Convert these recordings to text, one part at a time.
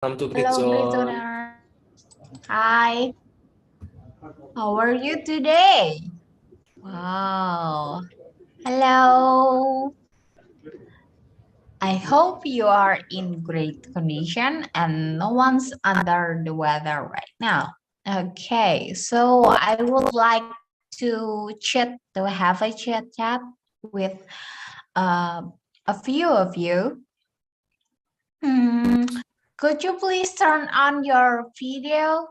Welcome to Hello, Britzone. Britzone. Hi, how are you today? Wow. Hello. I hope you are in great condition and no one's under the weather right now. Okay, so I would like to have a chat with uh, a few of you. Hmm, could you please turn on your video?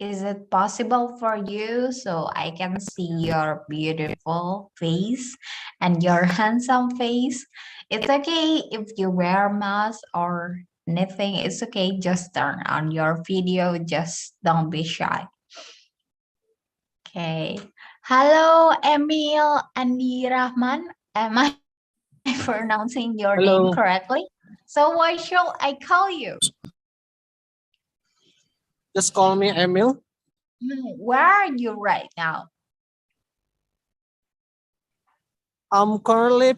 Is it possible for you so I can see your beautiful face and your handsome face? It's okay if you wear mask or anything. It's okay. Just turn on your video. Just don't be shy. Okay. Hello, Emil Andi Rahman. Am I pronouncing your name Hello. correctly? So what shall I call you? Just call me Emil. Where are you right now? I'm currently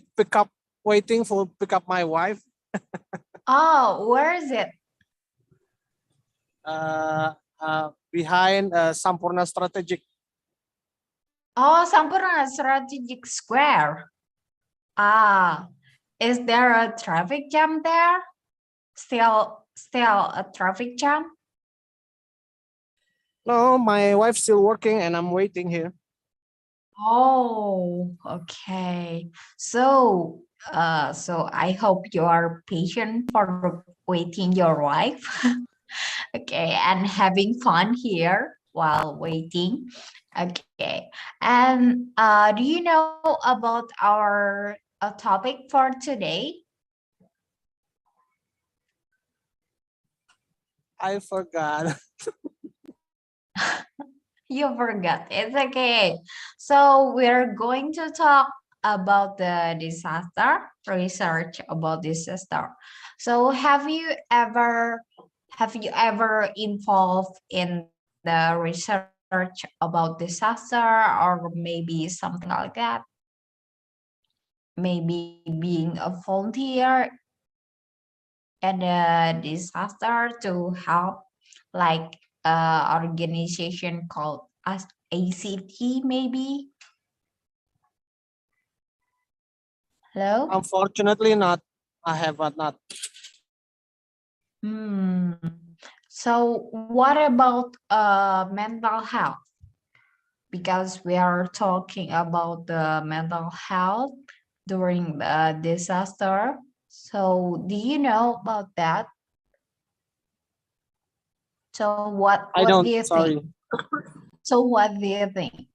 waiting for pick up my wife. Oh, where is it? Behind Sampurna Strategic. Oh, Sampurna Strategic Square. Ah, is there a traffic jam there? Still a traffic jam? No, my wife's still working and I'm waiting here. Oh, okay. So I hope you are patient for waiting your wife. Okay, and having fun here while waiting. Okay, and do you know about our topic for today? I forgot. You forgot. It's okay. So we're going to talk about the disaster, research about disaster. So have you ever involved in the research about disaster or maybe something like that? Maybe being a volunteer and a disaster to help like organization called as ACT maybe. Hello. Unfortunately not. I have not. Hmm. So what about mental health? Because we are talking about the mental health during the disaster. So do you know about that? So I what do don't, you think? sorry. So what do you think?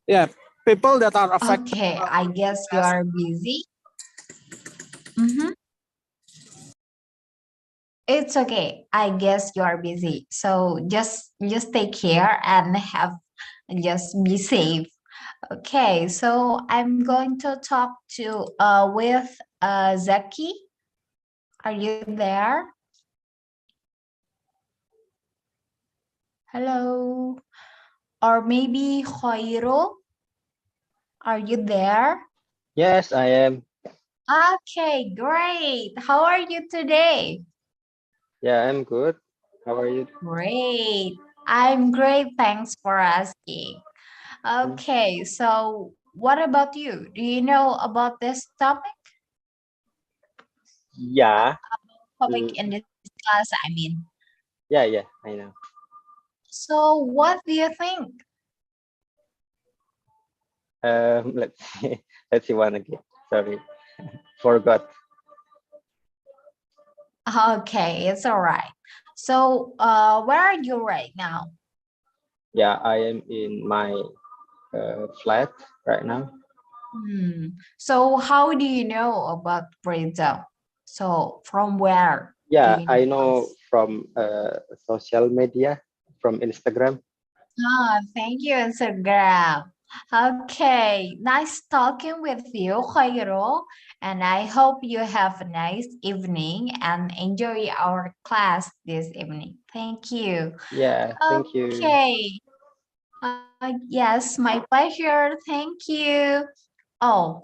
Yeah, people that are affected. Okay, I guess you are busy. Mhm. It's okay. I guess you are busy. So just take care and have just be safe. Okay, so I'm going to talk to with Zaki. Are you there? Hello. Or maybe Khoiro. Are you there? Yes, I am. Okay, great. How are you today? Yeah, I'm good. How are you? Great. I'm great. Thanks for asking. Okay, so what about you? Do you know about this topic? Yeah. Topic Mm, in this class, I mean. yeah, I know. So what do you think? Let's see. Let's see one again. Sorry, forgot. Okay, it's all right. So where are you right now? Yeah, I am in my flat right now. So how do you know about Britzone? So from where do Yeah, you know I know us? from social media, from Instagram. Ah, thank you, Instagram. Okay, nice talking with you, Khairo, and I hope you have a nice evening and enjoy our class this evening. Thank you. Yeah, thank you. Okay, yes, my pleasure. Thank you. Oh,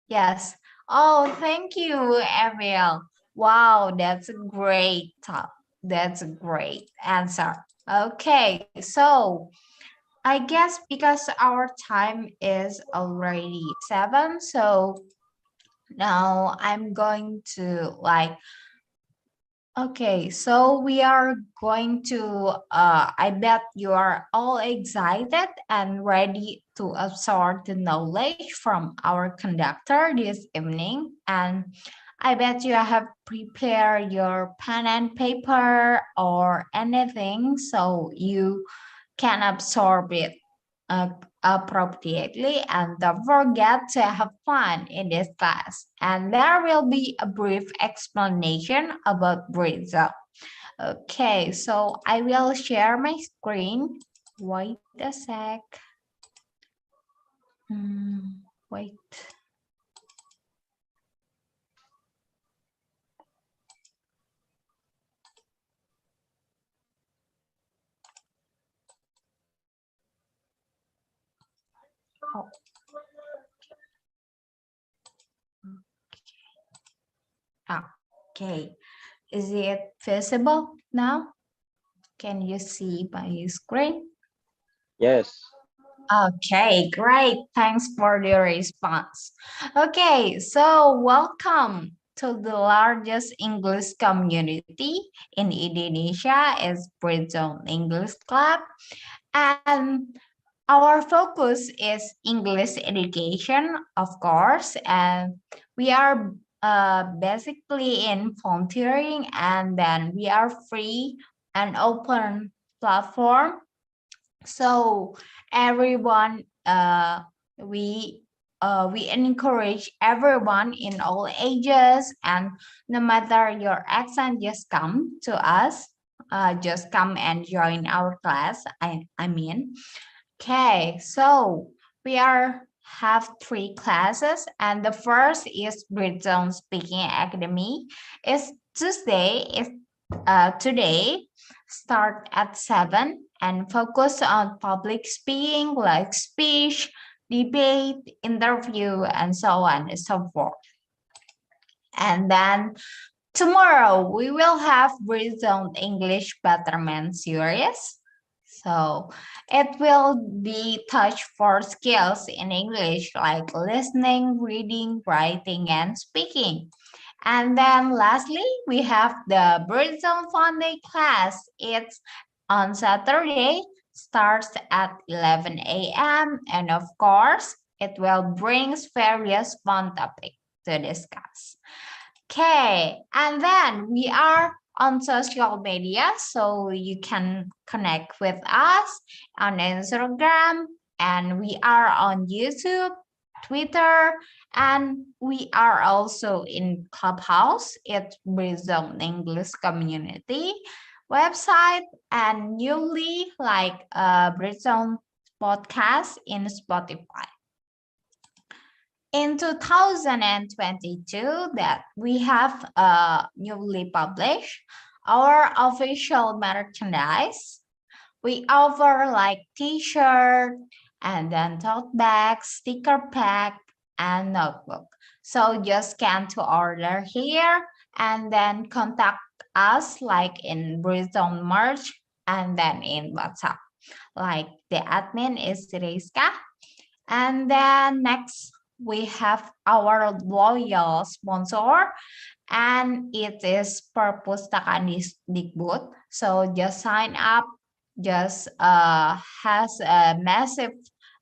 yes. Oh, thank you, Ariel. Wow, that's a great talk. That's a great answer. Okay, so I guess because our time is already 7, so now I'm going to okay, so we are going to, I bet you are all excited and ready to absorb the knowledge from our conductor this evening. And I bet you have prepared your pen and paper or anything so you can absorb it uh, appropriately, and don't forget to have fun in this class. And there will be a brief explanation about Britzone. Okay, so I will share my screen. Wait a sec. Wait. Oh. Okay, is it visible now? Can you see my screen? Yes. Okay, great. Thanks for the response. Okay, so welcome to the largest English community in Indonesia is Britzone English Club, and our focus is English education, of course, and we are basically in volunteering, and then we are free and open platform, so everyone, we encourage everyone in all ages, and no matter your accent, just come to us. Just come and join our class. I mean, okay. So we are have 3 classes, and the first is Britzone Speaking Academy. It's Tuesday. It's today start at 7 and focus on public speaking like speech, debate, interview, and so on and so forth. And then tomorrow we will have Britzone English Betterment series. So it will be touch for skills in English like listening, reading, writing, and speaking. And then lastly, we have the Britzone Fun Day class. It's on Saturday, starts at 11 a.m. And of course, it will brings various fun topics to discuss. Okay, and then we are on social media, so you can connect with us on Instagram, and we are on YouTube, Twitter, and we are also in Clubhouse. It's Britzone English Community website, and newly like Britzone podcast in Spotify. In 2022, that we have newly published our official merchandise. We offer like t-shirt and then tote bag, sticker pack, and notebook. So just scan to order here and then contact us like in Britzone merch and then in WhatsApp. Like the admin is Rizka. And then next we have our loyal sponsor, and it is Perpustakaan Dikbud. So just sign up, just has a massive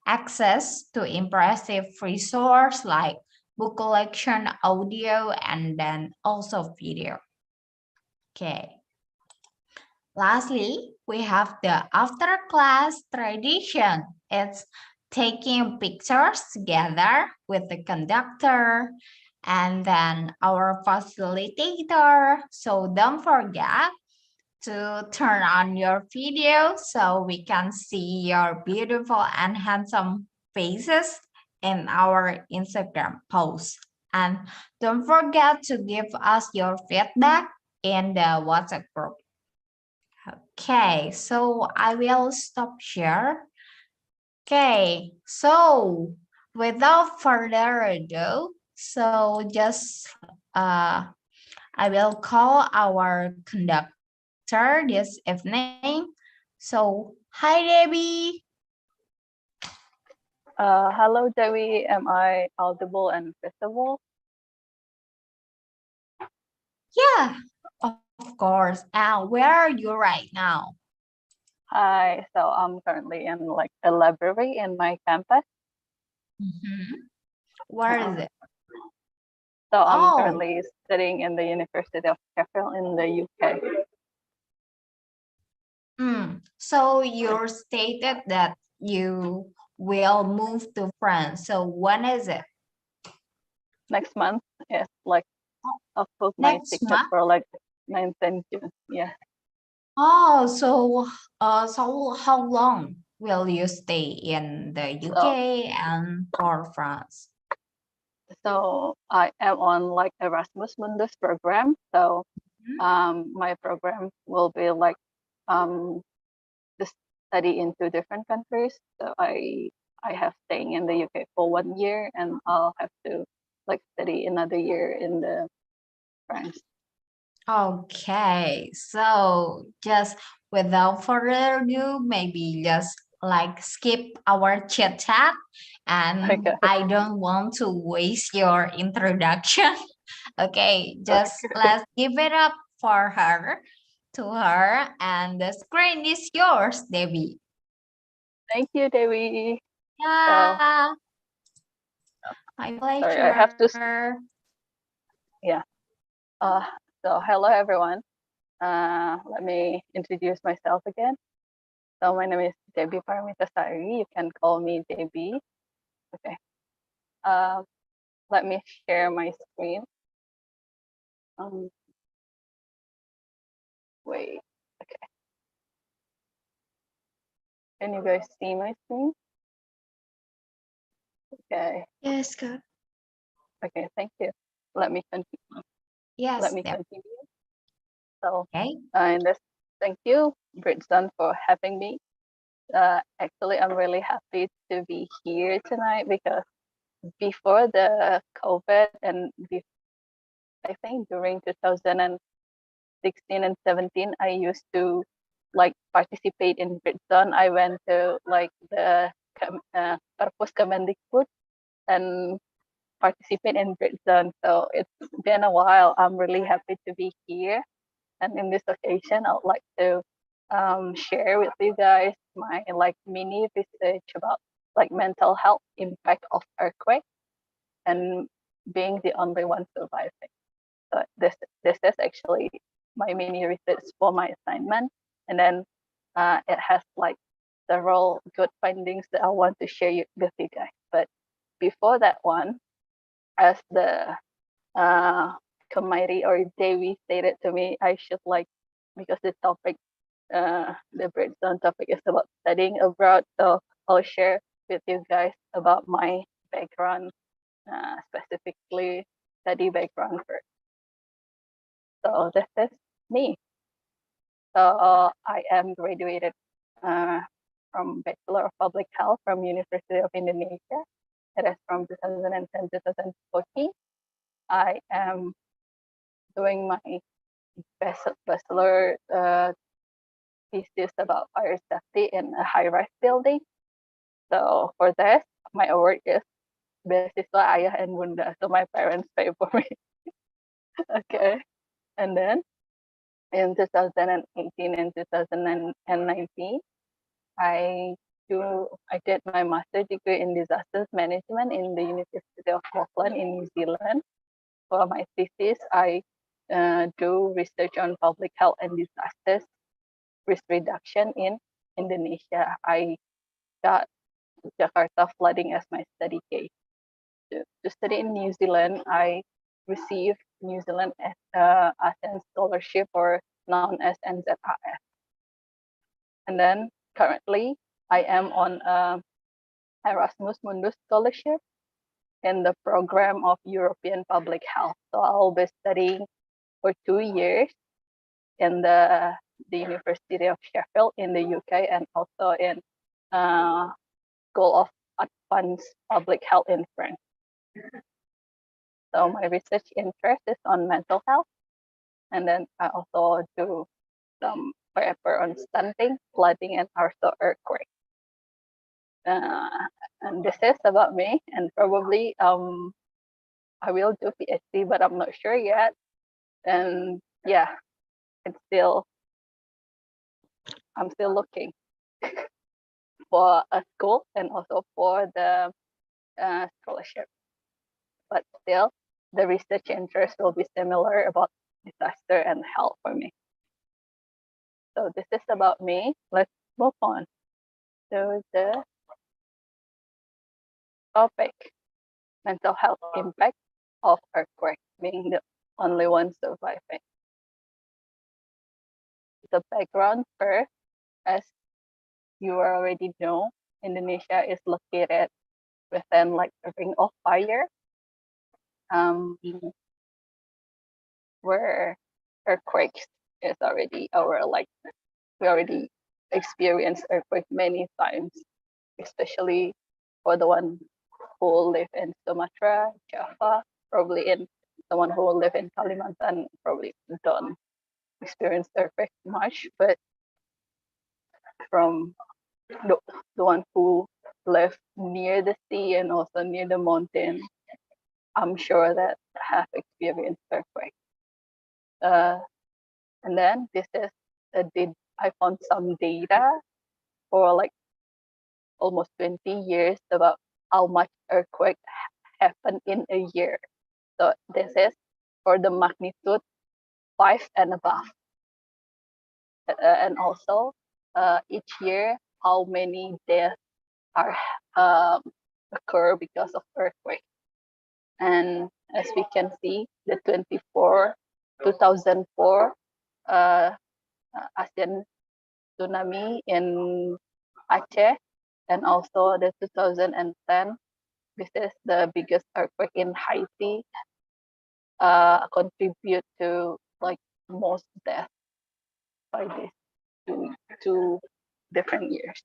access to impressive resource like book collection, audio, and then also video. Okay. Lastly, we have the after class tradition. It's taking pictures together with the conductor and then our facilitator. So don't forget to turn on your video so we can see your beautiful and handsome faces in our Instagram post. And don't forget to give us your feedback in the WhatsApp group. Okay, so I will stop here. Okay, so without further ado, So just I will call our conductor this evening. So hi Debbie. Hello, Debby. Am I audible and visible? Yeah, of course. And where are you right now? Hi. So I'm currently in like a library in my campus. Where is it? So I'm Oh, currently studying in the University of Sheffield in the UK. so you stated that you will move to France. So when is it? Next month is like I'll book my Next ticket month? for like 9th and June. Yeah. Oh, so how long will you stay in the UK and for France? So I am on like Erasmus Mundus program. So my program will be like to study in 2 different countries. So I have staying in the UK for 1 year, and I'll have to like study another year in the France. Okay, so just without further ado, maybe just like skip our chit chat, and Okay. I don't want to waste your introduction. Okay, just let's give it up for her, to her, and the screen is yours, Debbie. Thank you, Debbie. Yeah, my pleasure. Sorry, I have to. Yeah. So hello everyone. Let me introduce myself again. So my name is Debby Paramitasari. You can call me Debby. Okay. Let me share my screen. Wait. Okay. Can you guys see my screen? Okay. Yes, good. Okay. Thank you. Let me continue. Yes, Let me Deb. continue. So, Okay. thank you, Britzone, for having me. Actually, I'm really happy to be here tonight because before the COVID and I think during 2016 and 17, I used to like participate in Britzone. I went to like the Perpus Kemendikbud and participate in Britzone. So it's been a while. I'm really happy to be here. And in this occasion, I would like to share with you guys my like mini research about like mental health impact of earthquake and being the only one surviving. So this is actually my mini research for my assignment, and then it has like several good findings that I want to share with you guys. But before that one, as the Kamairi or Devi stated to me, I should like because the topic, the Britzone topic is about studying abroad. So I'll share with you guys about my background, specifically study background first. So this is me. So I am graduated from Bachelor of Public Health from University of Indonesia. It is from 2010 2014. I am doing my bachelor thesis about fire safety in a high-rise building. So for this, my award is beasiswa ayah and bunda. So my parents pay for me. Okay. And then in 2018 and 2019, I did my master's degree in disasters management in the University of Auckland in New Zealand. For my thesis, I do research on public health and disasters risk reduction in Indonesia. I got Jakarta flooding as my study case. To study in New Zealand, I received New Zealand ASEAN scholarship, or known as NZAS. And then currently, I am on Erasmus Mundus scholarship in the program of European Public Health. So I'll be studying for 2 years in the University of Sheffield in the UK, and also in School of Advanced Public Health in France. So my research interest is on mental health. And then I also do some paper on stunting, flooding, and also earthquake. And this is about me, and probably I will do PhD, but I'm not sure yet. And yeah, I'm still looking for a school and also for the scholarship. But still, the research interest will be similar about disaster and health for me. So this is about me. Let's move on to the topic: mental health impact of earthquake, being the only one surviving. The background first, as you already know, Indonesia is located within like a ring of fire, where earthquakes is already we already experienced earthquake many times, especially for the one who live in Sumatra, Java, probably in the one who live in Kalimantan probably don't experience earthquake much, but from the one who live near the sea and also near the mountain, I'm sure that have experienced earthquake. And then this is I found some data for like almost 20 years about how much earthquake happen in a year. So this is for the magnitude 5 and above. And also each year, how many deaths are occur because of earthquake. And as we can see, the 2004 ASEAN tsunami in Aceh, and also the 2010, this is the biggest earthquake in Haiti, contribute to like most deaths by these two different years.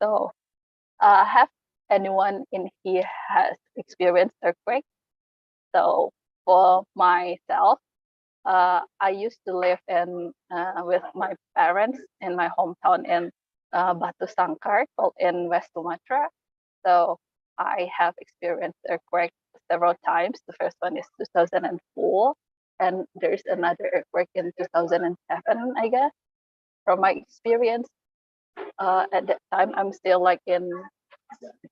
So have anyone in here has experienced earthquake? So for myself, I used to live in with my parents in my hometown in Batu Sangkar, called in West Sumatra. So I have experienced earthquake several times. The first one is 2004, and there's another earthquake in 2007, I guess. From my experience, at that time, I'm still like in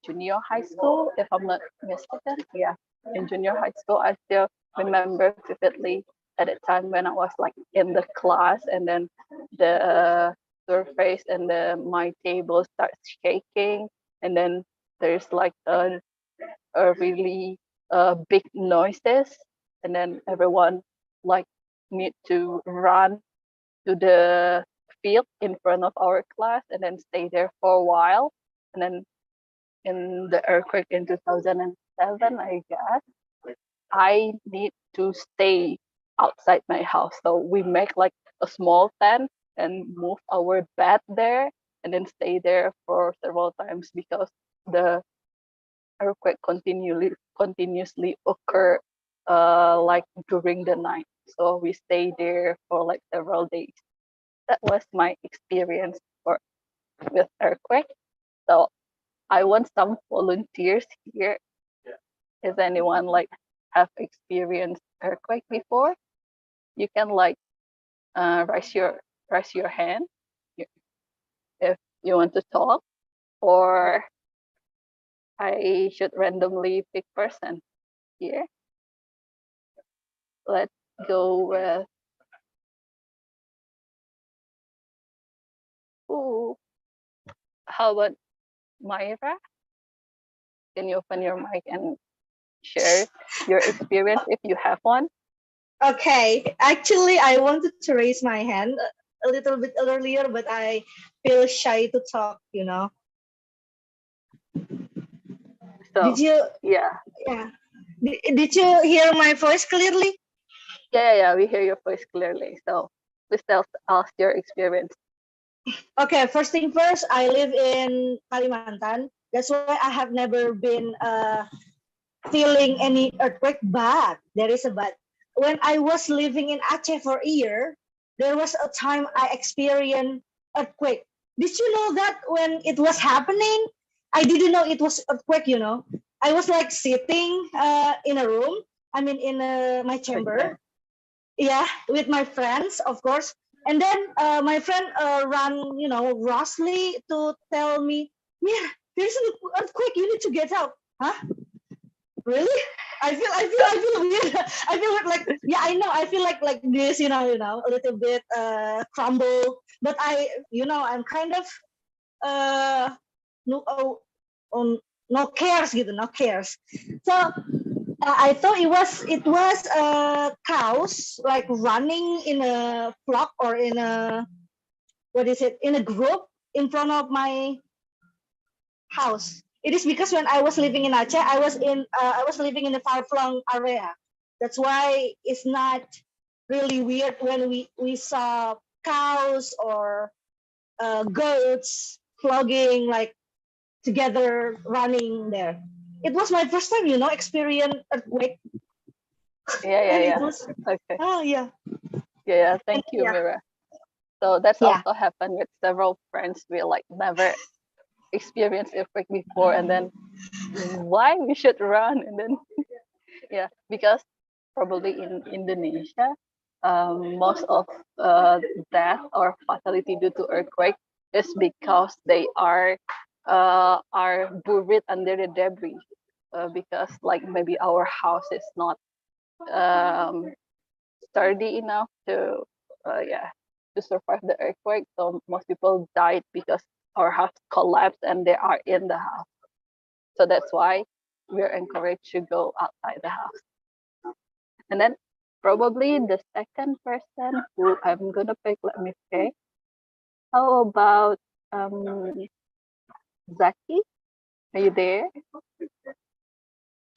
junior high school, if I'm not mistaken. Yeah, in junior high school, I still remember vividly at the time when I was like in the class, and then the surface and my table starts shaking, and then there's like a really big noises, and then everyone like need to run to the field in front of our class and then stay there for a while. And then in the earthquake in 2007, I guess, I need to stay outside my house. So we make like a small tent and move our bed there and then stay there for several times because the earthquake continuously occur like during the night. So we stay there for like several days. That was my experience with earthquake. So I want some volunteers here. Is anyone like have experienced earthquake before? You can like raise your hand if you want to talk, or I should randomly pick person here. Let's go with who? How about Myra? Can you open your mic and share your experience if you have one? Okay, actually, I wanted to raise my hand a little bit earlier, but I feel shy to talk, you know. So Did you, yeah, did you hear my voice clearly? yeah, we hear your voice clearly. So please tell us your experience. Okay, first thing first, I live in Kalimantan. That's why I have never been feeling any earthquake. But there is a but. When I was living in Aceh for a year, there was a time I experienced earthquake. Did you know that when it was happening, I didn't know it was earthquake. I was like sitting in a room. I mean, in my chamber. Yeah, with my friends, of course. And then my friend ran, rashly to tell me, Mir, there's an earthquake. You need to get out. Huh? Really? I feel weird. I feel like, yeah, I know. I feel like this, a little bit crumbled. But I'm kind of no, no cares, no cares. So I thought it was cows like running in a flock or in a in a group in front of my house. It is because when I was living in Aceh, I was living in a far-flung area. That's why it's not really weird when we saw cows or goats flogging like together running there. It was my first time, experience earthquake. Yeah. Okay. Oh yeah. Yeah. Thank you, Yeah. Mira. So that's Yeah. also happened with several friends. We like never experienced earthquake before, and then why we should run, and then yeah, because probably in Indonesia, most of death or fatality due to earthquake is because they are buried under the debris. Because like maybe our house is not um, sturdy enough to to survive the earthquake. So most people died because our house collapsed and they are in the house. So that's why we're encouraged to go outside the house. And then probably the second person who I'm gonna pick, let me pick. How about Zaki? Are you there?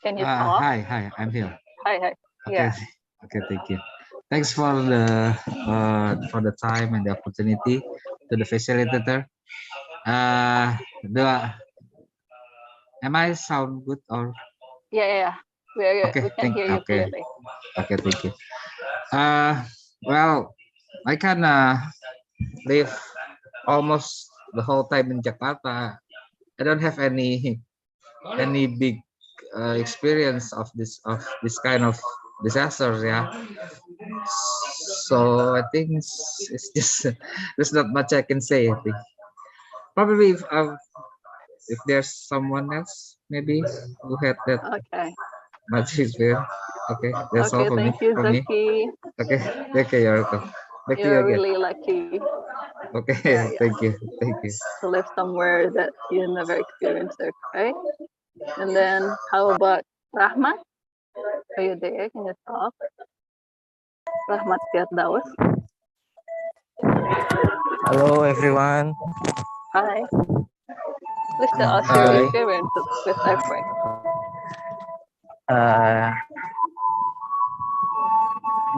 Can you talk? Hi, I'm here. Hi. Okay, Yeah. okay, thank you. Thanks for the time and the opportunity to the facilitator. The Am I sound good or Yeah. okay? We can hear you Okay, clearly. okay, thank you. Well, I can live almost the whole time in Jakarta. I don't have any big experience of this kind of disasters. Yeah, so I think it's just there's not much I can say. I think probably if there's someone else maybe who had that Okay. much experience. Okay, that's all Okay. for me. Thank you, Zaki. Okay, thank you. You're welcome. Back to you You're again. really lucky. Okay, Yeah. thank you. Thank you. To live somewhere that you never experienced earthquake. And then how about Rahmat? Are you there? Can you talk? Rahmat Firdaus. Hello everyone. Hi. Please tell us your Hi. experience with earthquake. Uh,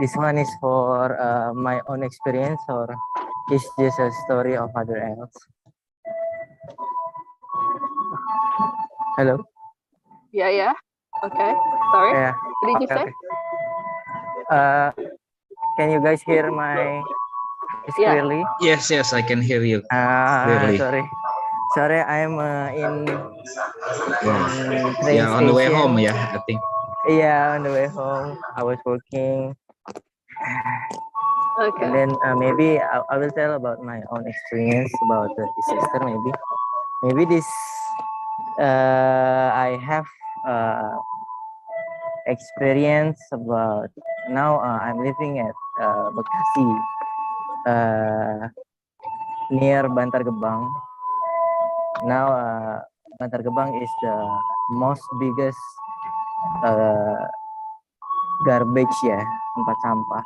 this one is for my own experience, or is just a story of other else. Hello. Yeah. Okay. Sorry. Yeah. What did you say? Okay. Can you guys hear my voice Yeah. clearly? Yes, I can hear you clearly. Sorry, I'm in train Yeah, on the way station. home. Yeah, I think. Yeah, on the way home. I was working, Okay. and then maybe I will tell about my own experience about the disaster. Maybe this I have experience about now. I'm living at Bekasi, near Bantar Gebang. Now Bantar Gebang is the most biggest garbage, ya, tempat sampah.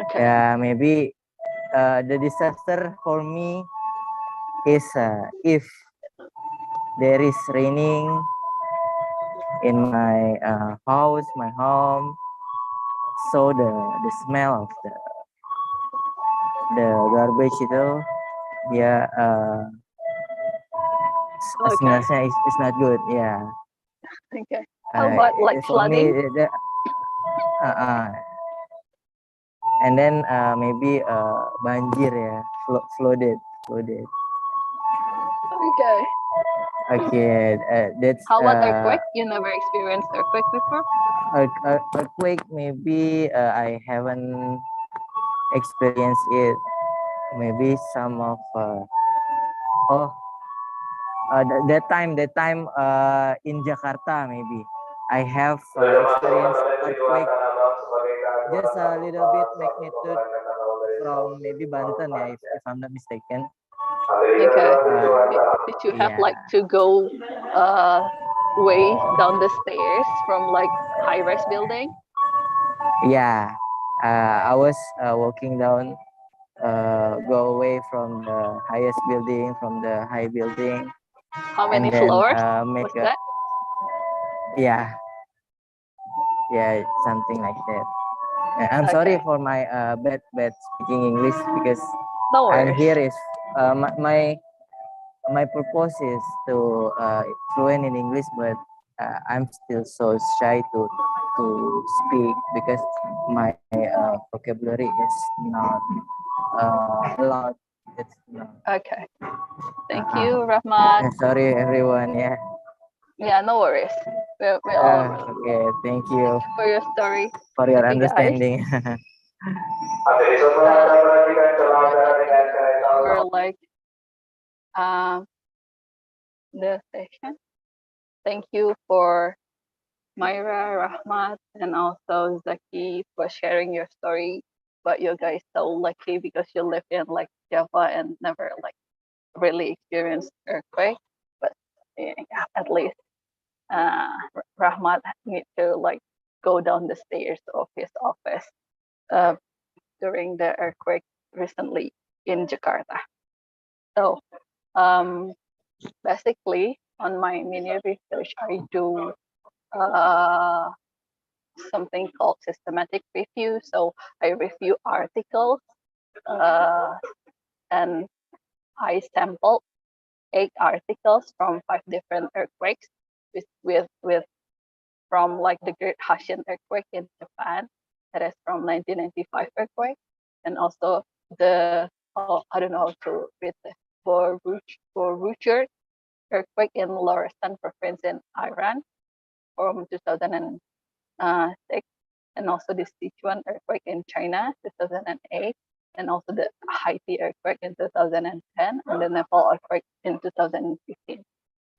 Okay. Maybe the disaster for me is if there is raining in my house, my home, so the smell of the garbage itu dia Okay. Signalnya is not good. Yeah. Okay. How about like For me, flooding? and then maybe banjir ya, flooded. Okay. Okay, that's How about earthquake? You never experienced earthquake before? earthquake. Maybe I haven't experienced it. Maybe some of that time in Jakarta maybe I have experienced earthquake just a little bit magnitude from maybe Banten ya, if I'm not mistaken. Okay. Did you have Yeah. like to go way down the stairs from like high-rise building? Yeah, I was walking down, go away from the highest building, from the high building, How many and then floors make was that? yeah, something like that. I'm sorry Okay. for my bad speaking English because No I'm worries. here is my purpose is to fluent in English, but I'm still so shy to speak because my vocabulary is not a lot. It's not. Okay. Thank you, Rahmat. Sorry, everyone. Yeah. Yeah, no worries. We all Okay. Thank you for your story. for your Okay, guys. understanding. For like the session. Thank you for Myra, Rahmat, and also Zaki for sharing your story. But you guys so lucky because you live in like Java and never like really experienced earthquake. But yeah, at least Rahmat need to like go down the stairs of his office during the earthquake recently in Jakarta. So basically on my mini research, I do something called systematic review. So I review articles and I sampled 8 articles from 5 different earthquakes with from like the Great Hashin earthquake in Japan, that is from 1995 earthquake, and also the I don't know how to read the Borucher earthquake in Lorestan province in Iran from 2006, and also the Sichuan earthquake in China 2008, and also the Haiti earthquake in 2010, and the Nepal earthquake in 2015.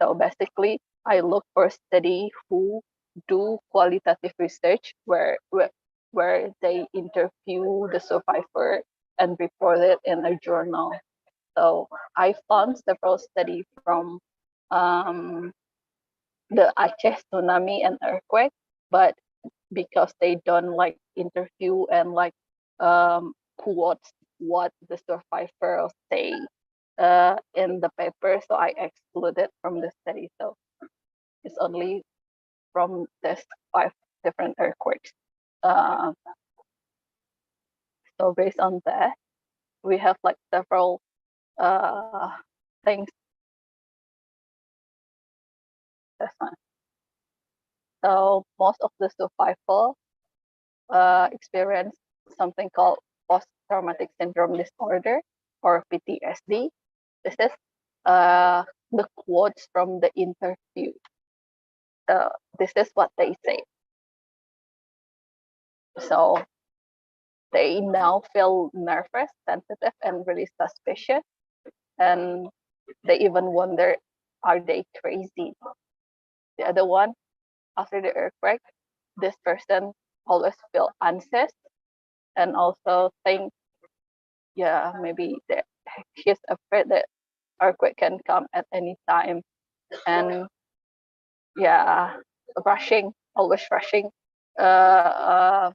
So basically, I look for study who do qualitative research where they interview the survivor and report it in a journal. So I found several studies from the Aceh tsunami and earthquake, but because they don't like interview and like quotes what the survivors say in the paper, so I excluded from the study. So it's only from this 5 different earthquakes. So based on that, we have like several things. That's one. So most of the survivors experience something called post-traumatic syndrome disorder or PTSD. This is the quotes from the interview. This is what they say. So they now feel nervous, sensitive, and really suspicious. And they even wonder, are they crazy? The other one, after the earthquake, this person always feel anxious and also think, yeah, maybe that he's afraid that earthquake can come at any time. And yeah, always rushing that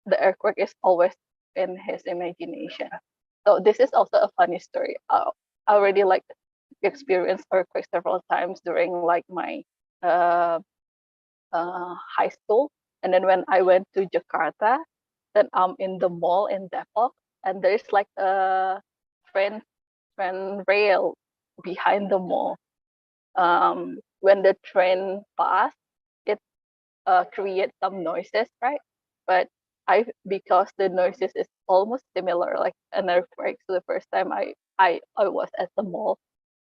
the earthquake is always in his imagination. So this is also a funny story. I already like experienced earthquake several times during like my high school, and then when I went to Jakarta, then I'm in the mall in Depok, and there's like a train rail behind the mall. When the train passed, it creates some noises, right? But because the noises is almost similar, like an earthquake. So the first time I was at the mall,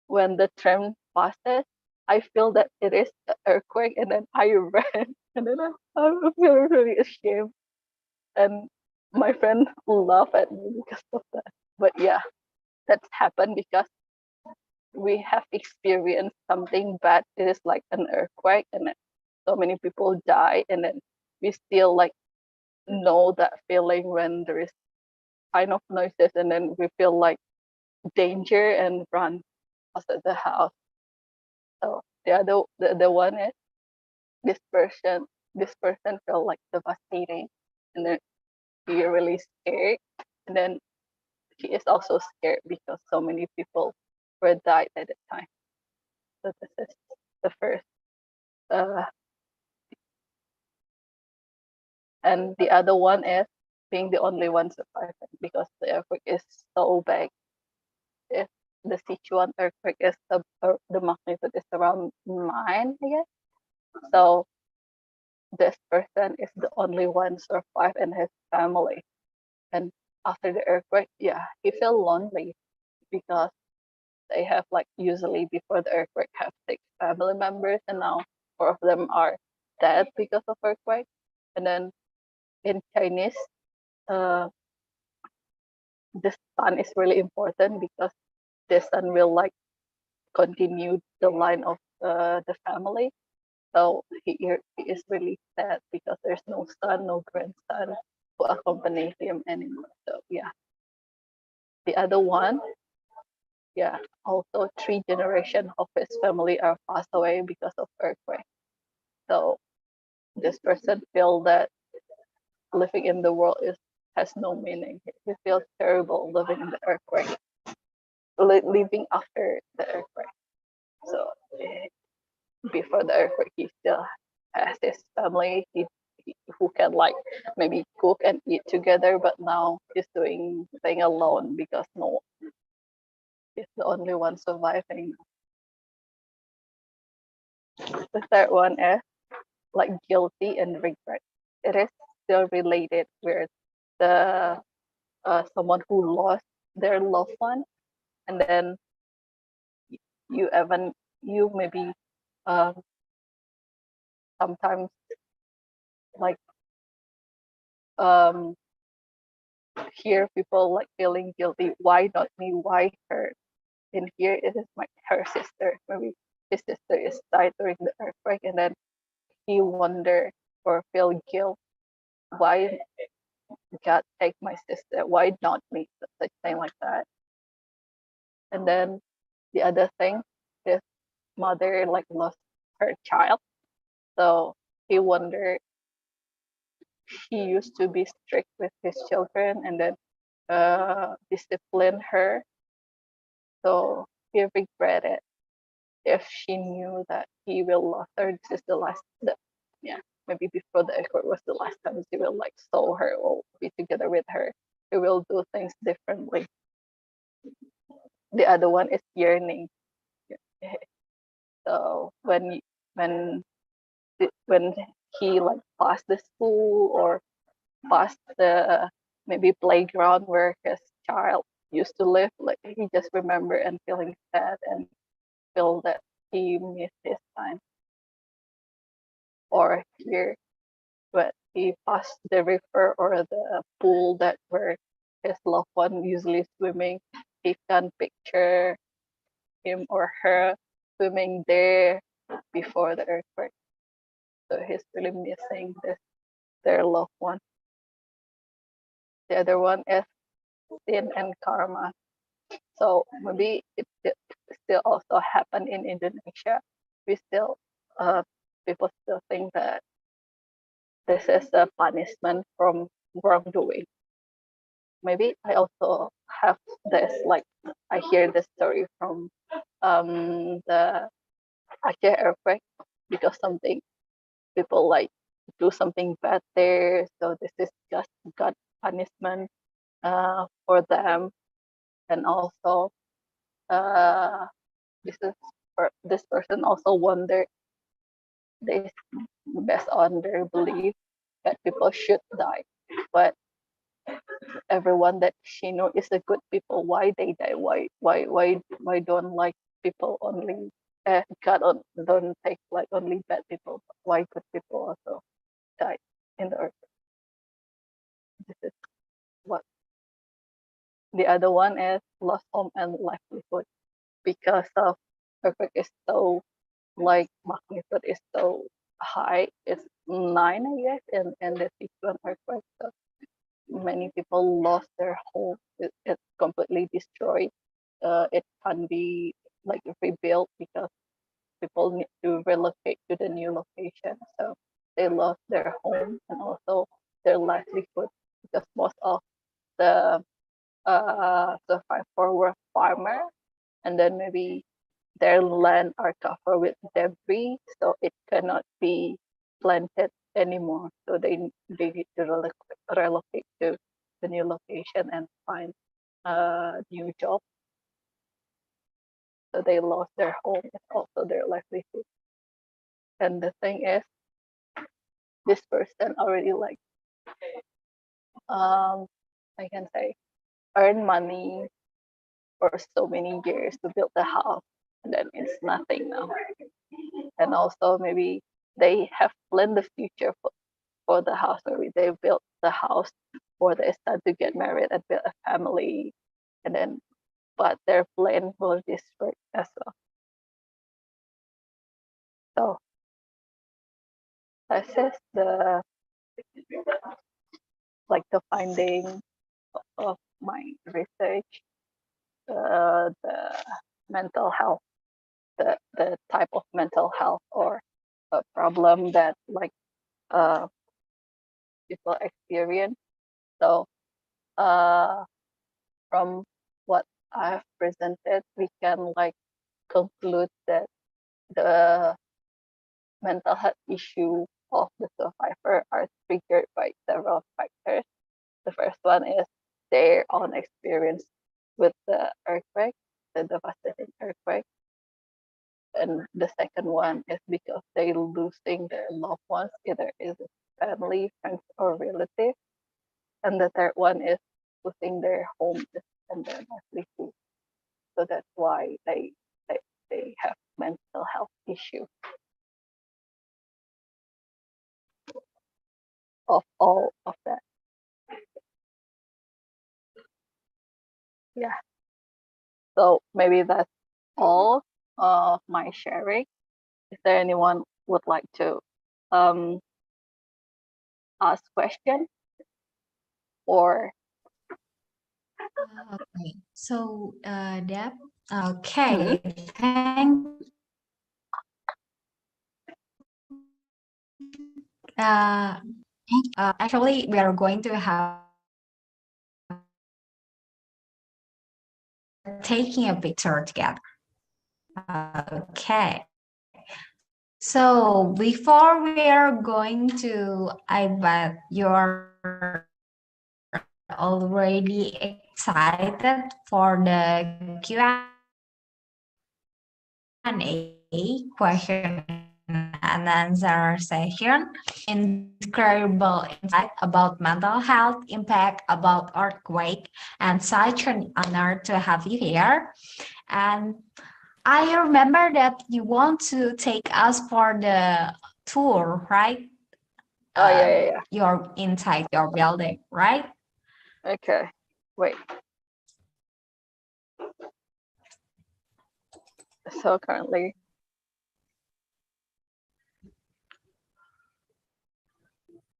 when the train passes, I feel that it is an earthquake, and then I ran, and then I feel really ashamed, and my friend laughed at me because of that. But yeah, that's happened because we have experienced something bad. It is like an earthquake, and then so many people die, and then we still like know that feeling when there is kind of noises, and then we feel like danger and run outside the house. So the one is this person felt like devastating, and then he really scared, and then he is also scared because so many people were died at the time. So this is the first. And the other one is being the only one surviving because the earthquake is so big. If the Sichuan earthquake is the magnitude is around 9, I guess. So this person is the only one survived and his family. And after the earthquake, yeah, he felt lonely because they have like usually before the earthquake have 6 family members, and now 4 of them are dead because of earthquake. And then in Chinese, the son is really important because the son will like continue the line of the family. So he is really sad because there's no son, no grandson who accompany him anymore. So yeah, the other one, yeah, also 3 generations of his family are passed away because of earthquake. So this person feel that living in the world has no meaning. He feels terrible living in the earthquake, living after the earthquake. So before the earthquake, he still has his family. He who can like maybe cook and eat together, but now he's doing thing alone because no, he's the only one surviving. The third one is like guilty and regret. It is still related with the someone who lost their loved one, and then you maybe um, sometimes like um, hear people like feeling guilty. Why not me? Why her? And here it is her sister. Maybe his sister is died during the earthquake, and then he wonder or feel guilt. Why God take my sister? Why not me? Such thing like that. And then the other thing, this mother like lost her child, so he wonder he used to be strict with his children and then discipline her. So he regretted if she knew that he will lose her. This is the last, yeah, maybe before the earthquake was the last time he will like saw her or be together with her. He will do things differently. The other one is yearning. So when he like passed the school or past the maybe playground where his child used to live, like he just remember and feeling sad and feel that he missed his time. Or here, but he passed the river or the pool that where his loved one usually swimming, he can picture him or her swimming there before the earthquake. So he's really missing their loved one. The other one is sin and karma. So maybe it still also happen in Indonesia. We still people still think that this is a punishment from wrongdoing. Maybe I also have this like I hear this story from the Aceh earthquake because something people like do something bad there. So this is just God punishment for them, and also this person also wondered this based on their belief that people should die, but everyone that she know is a good people. Why they die? Why don't like people only? God don't take like only bad people. Why good people also die in the earth? This is what the other one is lost home and livelihood because of earthquake is so like magnitude is so high. It's 9, I guess, and the Sichuan earthquake. So many people lost their home. It's completely destroyed. It can't be like rebuilt because people need to relocate to the new location. So they lost their home and also their livelihood because most of the survivors were farmers, and then maybe their land are covered with debris, so it cannot be planted anymore. So they need to relocate to the new location and find a new job. So they lost their home and also their livelihood. And the thing is, this person already like I can say earn money for so many years to build the house, and then it's nothing now. And also maybe they have planned the future for the house. Maybe they built the house or they start to get married and build a family, and then but their plan will destroy as well. So this is the like the finding of my research, the mental health, the type of mental health or a problem that like people experience. So from what I've presented, we can like conclude that the mental health issue of the survivor are triggered by several factors. The first one is their own experience with the earthquake, the devastating earthquake. And the second one is because they losing their loved ones, either is family, friends, or relative. And the third one is losing their home and their livelihood. So that's why they have mental health issues. Of all of that. Yeah. So maybe that's all of my sharing. Is there anyone would like to ask question or Okay, so Deb, okay, thank uh, actually we are going to have taking a picture together. Okay. So before we are going to, I bet you're already excited for the Q&A question and answer session. Incredible insight about mental health impact about earthquake, and such an honor to have you here. And I remember that you want to take us for the tour, right? oh yeah. You're inside your building, right? Okay. Wait. So currently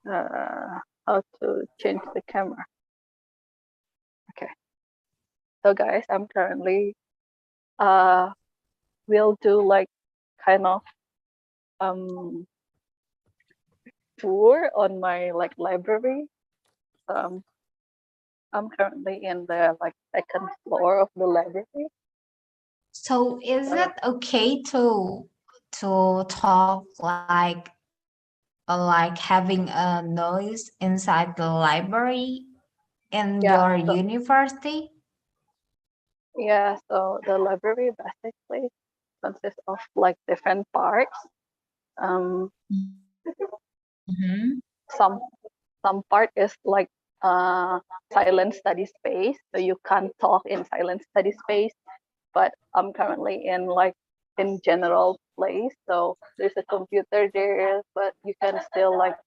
how to change the camera. Okay. So guys, I'm currently we'll do like kind of tour on my like library. I'm currently in the like second floor of the library. So is it okay to talk like having a noise inside the library in your university? Yeah, so the library basically consists of like different parts. Mhm. Some part is like silent study space, so you can't talk in silent study space. But I'm currently in general place, so there's a computer there, but you can still like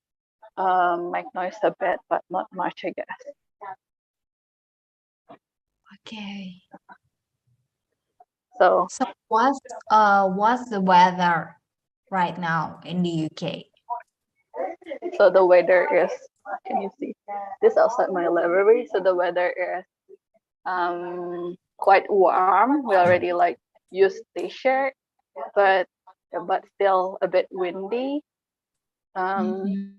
make noise a bit, but not much, I guess. Okay. So So what's the weather right now in the UK? so the weather is, can you see this outside my library? So the weather is quite warm. We already like used t-shirt, but still a bit windy. Mhm.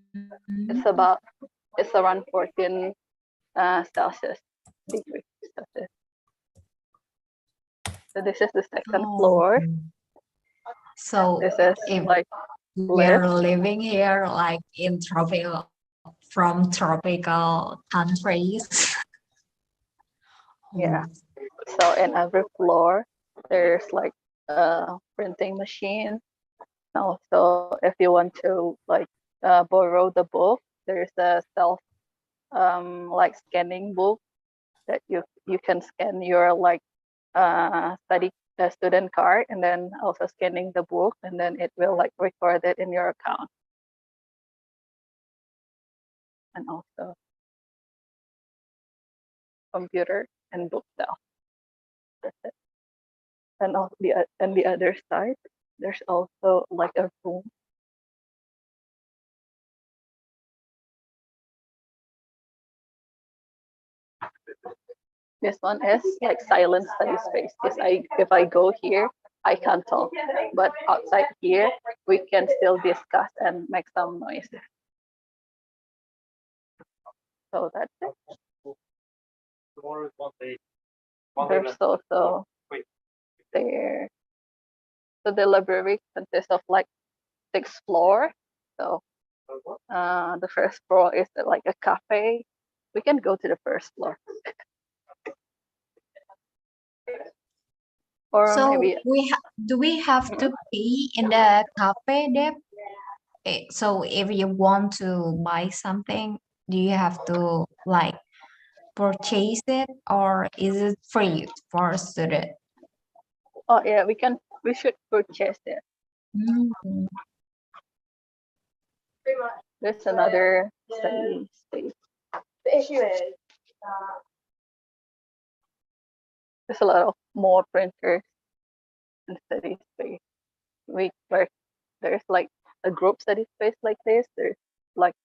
It's around 14 Celsius degrees Celsius. So this is the second Oh. floor. So This is if like we're lift. living here like in tropical countries. Yeah. So in every floor, there's like a printing machine. Also, if you want to like borrow the book, there's a self like scanning book that you can scan your like student card, and then also scanning the book, and then it will like record it in your account. And also computer and bookshelf. That's it. And on the other side, there's also like a room. This one is like silent study space. If I go here, I can't talk. But outside here, we can still discuss and make some noises. So that's it. There's also there. So the library consists of like 6 floors. So the first floor is like a cafe. We can go to the first floor. Or So maybe do we have to pay in the cafe, Deb? So if you want to buy something, do you have to like purchase it, or is it free for a student? oh yeah, we should purchase it. Mm. There's another study space. The issue is there's a lot of more printers and study space. There's like a group study space like this. There's like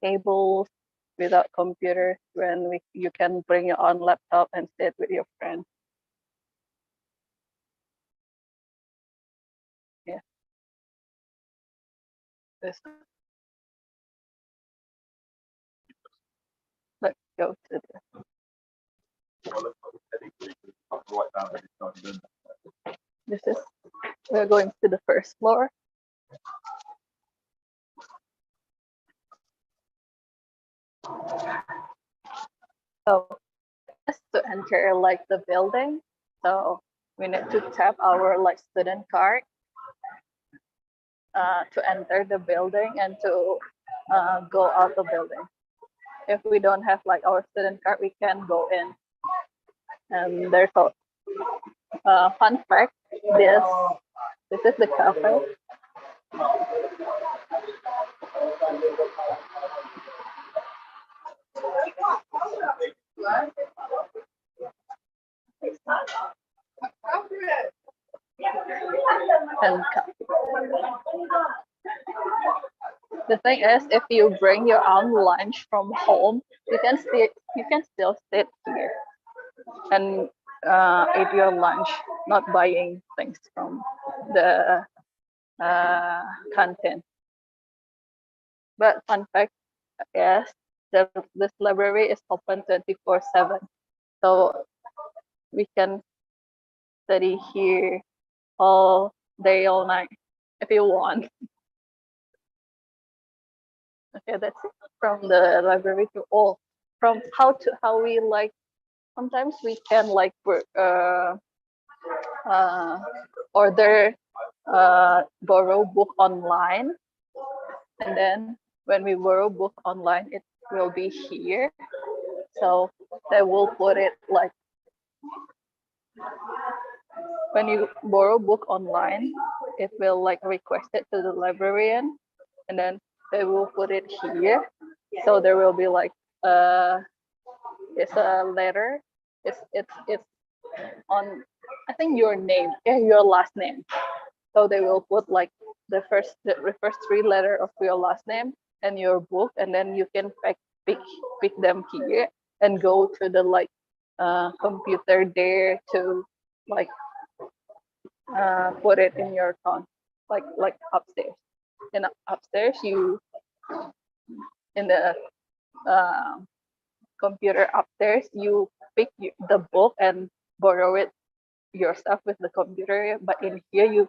tables without computers when you can bring your own laptop and sit with your friends. Yeah. This. Let's go to this is we're going to the first floor. So just to enter like the building, so we need to tap our like student card to enter the building and to go out the building. If we don't have like our student card, we can go in. And there's a fun fact. This is the cafe. And the thing is, if you bring your own lunch from home, you can still sit here and eat your lunch, not buying things from the canteen. But fun fact is this library is open 24/7, so we can study here all day, all night if you want. Okay, that's it from the library to all. From how we like. Sometimes we can like order borrow book online, and then when we borrow book online, it will be here. So they will put it like when you borrow book online, it will like request it to the librarian, and then they will put it here. So there will be like it's a letter. It's on, I think, your name, your last name. So they will put like the first 3 letters of your last name and your book, and then you can pick them here and go to the like computer there to like put it in your account, like upstairs. And upstairs, you in the computer upstairs, you pick the book and borrow it yourself with the computer. But in here, you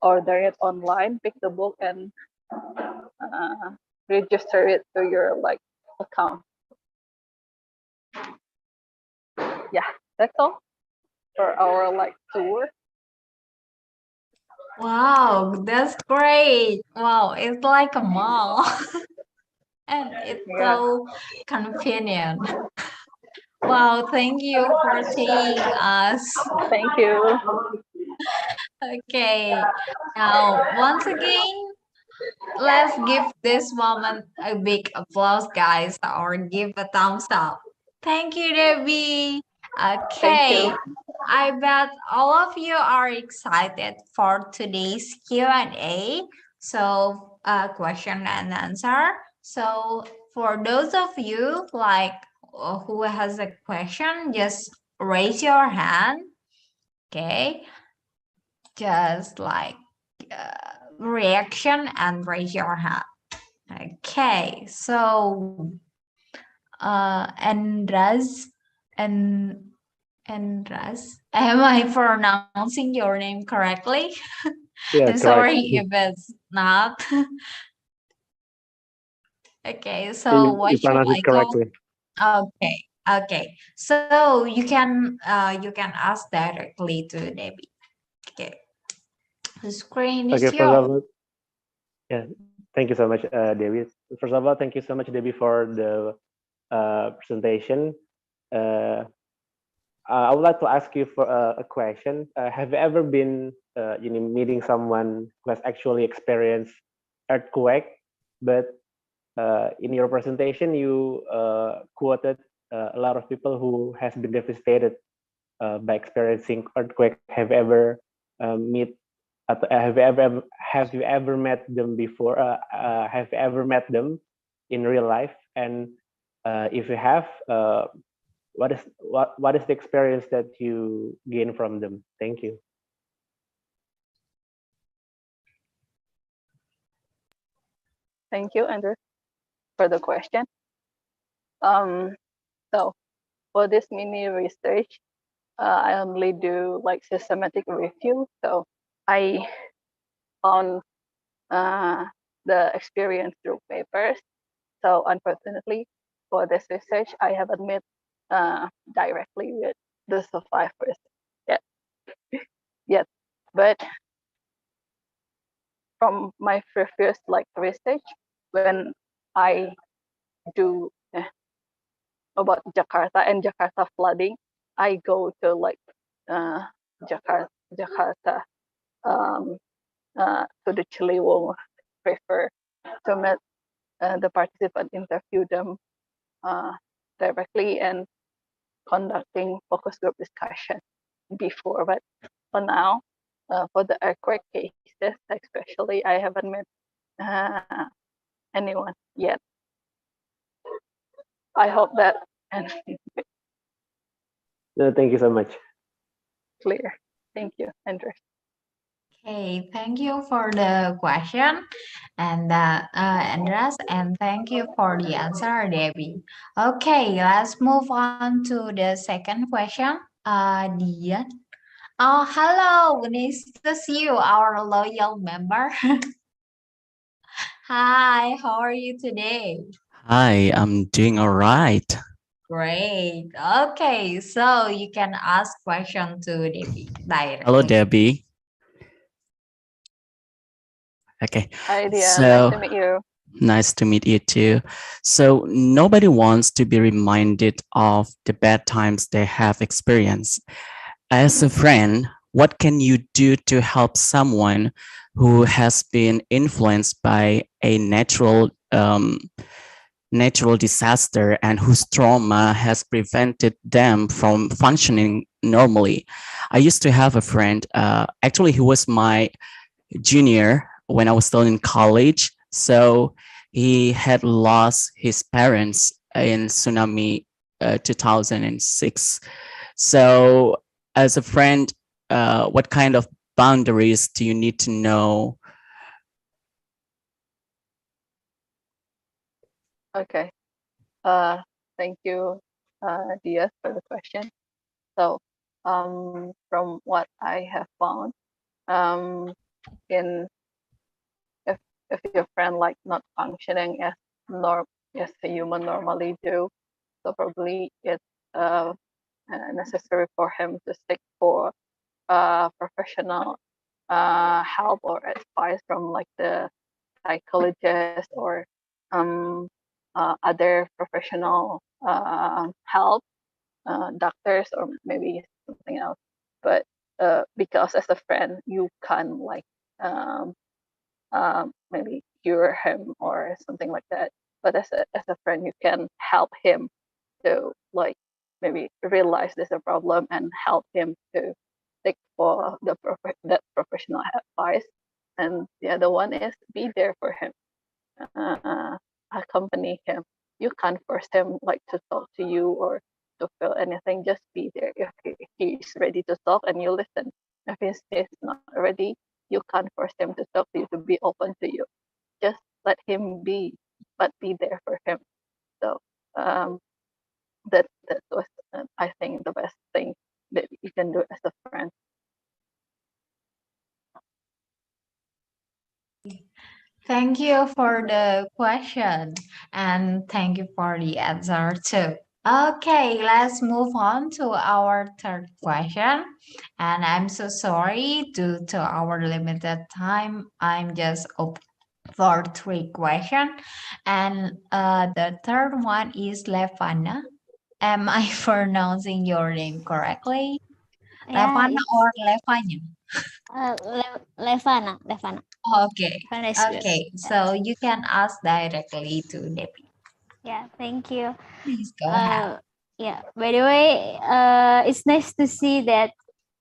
order it online, pick the book, and register it to your like account. Yeah, that's all for our like tour. Wow, that's great. Wow, it's like a mall. And it's Yeah. so convenient. Wow, thank you for seeing us. Thank you. Okay, now once again, let's give this moment a big applause, guys, or give a thumbs up. Thank you, Debbie. Thank you. Okay, I bet all of you are excited for today's Q&A. So, question and answer. So, for those of you like who has a question, just raise your hand. Okay, just like reaction and raise your hand. Okay, so Andras Andras, am I pronouncing your name correctly? Yeah, I'm sorry correct. if it's not. Okay, so You what should pronounce I it call? correctly. Okay, okay. So you can ask directly to Debbie. Okay, the screen Okay, is first of yours. all, yeah, thank you so much, Debbie. First of all, thank you so much, Debbie, for the presentation. I would like to ask you for a question. Have you ever been meeting someone who has actually experienced earthquake, but in your presentation you quoted a lot of people who has been devastated by experiencing earthquake? Have you ever meet? Have you ever met them before? Have you ever met them in real life? And if you have, what is the experience that you gain from them? Thank you. Thank you, Andrew, for the question. So for this mini research, I only do like systematic review. So I found the experience through papers. So unfortunately, for this research, I haven't met directly with the survivors yet. But from my previous like research, when I do about Jakarta and Jakarta flooding, I go to like Jakarta to the Ciliwung River to meet the participant, interview them directly, and conducting focus group discussion before. But for now, for the earthquake cases, especially, I haven't met anyone yet. I hope that and No, thank you so much. clear. Thank you, Andrew. Okay, thank you for the question, and Andras, and thank you for the answer, Debbie. Okay, let's move on to the second question. Dian. Oh, hello, nice to see you, our loyal member. Hi, how are you today? Hi, I'm doing all right. Great. Okay, so you can ask question to Debby directly. Hello, Debbie. Okay, Hi, Dia. Nice so to meet you. nice to meet you too. So nobody wants to be reminded of the bad times they have experienced. As a friend, what can you do to help someone who has been influenced by a natural disaster and whose trauma has prevented them from functioning normally? I used to have a friend, actually, he was my junior when I was still in college. So he had lost his parents in tsunami 2006. So as a friend, what kind of boundaries do you need to know? Okay. Thank you, Dia, for the question. So, from what I have found, in if your friend like not functioning as as a human normally do, so probably it's necessary for him to seek for professional help or advice from like the psychologist or other professional help, doctors or maybe something else. But because as a friend, you can like um, maybe cure him or something like that. But as a friend, you can help him to like maybe realize there's a problem and help him to seek for that professional advice. And the other one is be there for him, accompany him. You can't force him like to talk to you or to feel anything. Just be there. If he's ready to talk and you listen. If he's not ready, you can't force him to talk to you, to be open to you. Just let him be, but be there for him. So that was I think the best thing that you can do as a friend. Thank you for the question and thank you for the answer too. Okay, let's move on to our third question. And I'm so sorry due to our limited time. I'm just up for three questions. And the third one is Levana. Am I pronouncing your name correctly? Yeah, Levana it's or Levanya? Levana. Levana. Okay. Levana is good. Okay. So you can ask directly to Debbie. Yeah, thank you. Please go ahead. Yeah, by the way, it's nice to see that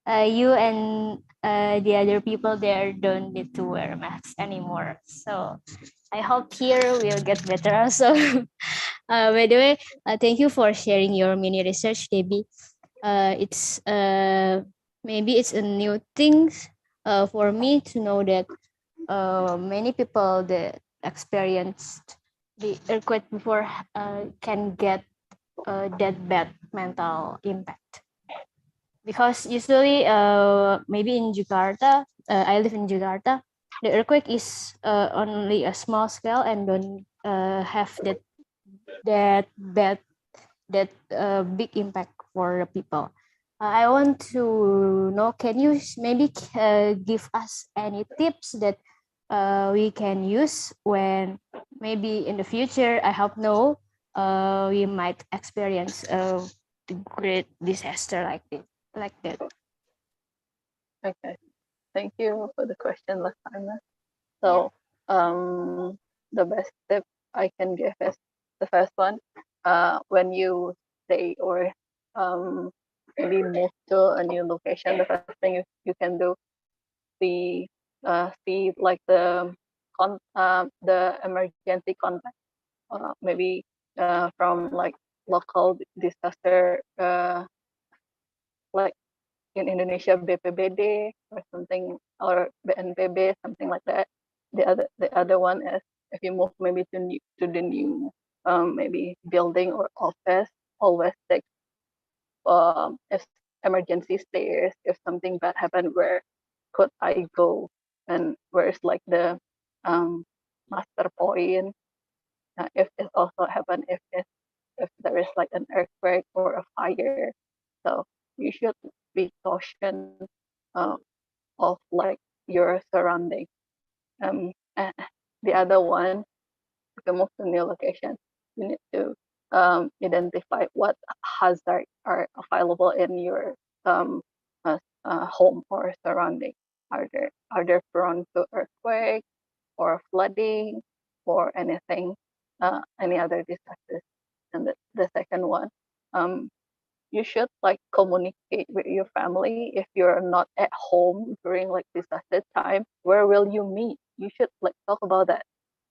you and the other people there don't need to wear masks anymore. So I hope here will get better also. By the way, thank you for sharing your mini research, Debbie. It's maybe it's a new thing for me to know that many people that experienced the earthquake before can get that bad mental impact. Because usually, maybe in Jakarta, I live in Jakarta, the earthquake is only a small scale and don't have that bad big impact for the people. I want to know, can you maybe give us any tips that we can use when maybe in the future, I hope no, we might experience a great disaster like that. Okay, thank you for the question, Lasana. So the best tip I can give is the first one. When you stay or maybe move to a new location, the first thing you can do see like the emergency contact, maybe from like local disaster like in Indonesia BPBD or something, or BNPB, something like that. The other one is if you move maybe to the new maybe building or office, always take if emergency stairs. If something bad happened, where could I go, and where's like the master point, if it also happen, if it's if there is like an earthquake or a fire. So you should be cautious uh, of like your surrounding. And the other one, if you move to new location, you need to identify what hazards are available in your home or surrounding. Are they prone to earthquake or flooding or anything, any other disasters? And the second one, you should like communicate with your family. If you're not at home during like disaster time, where will you meet? You should like talk about that.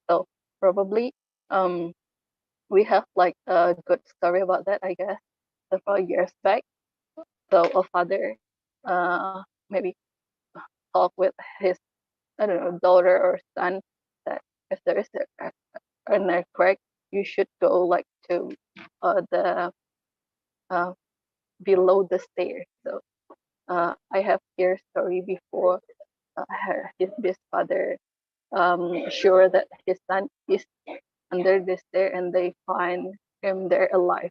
So probably we have like a good story about that, I guess, several years back. So a father maybe talk with his, I don't know, daughter or son, that if there is an earthquake, you should go like to the below the stairs. So I have heard story before. His father sure that his son is under the stair and they find him there alive.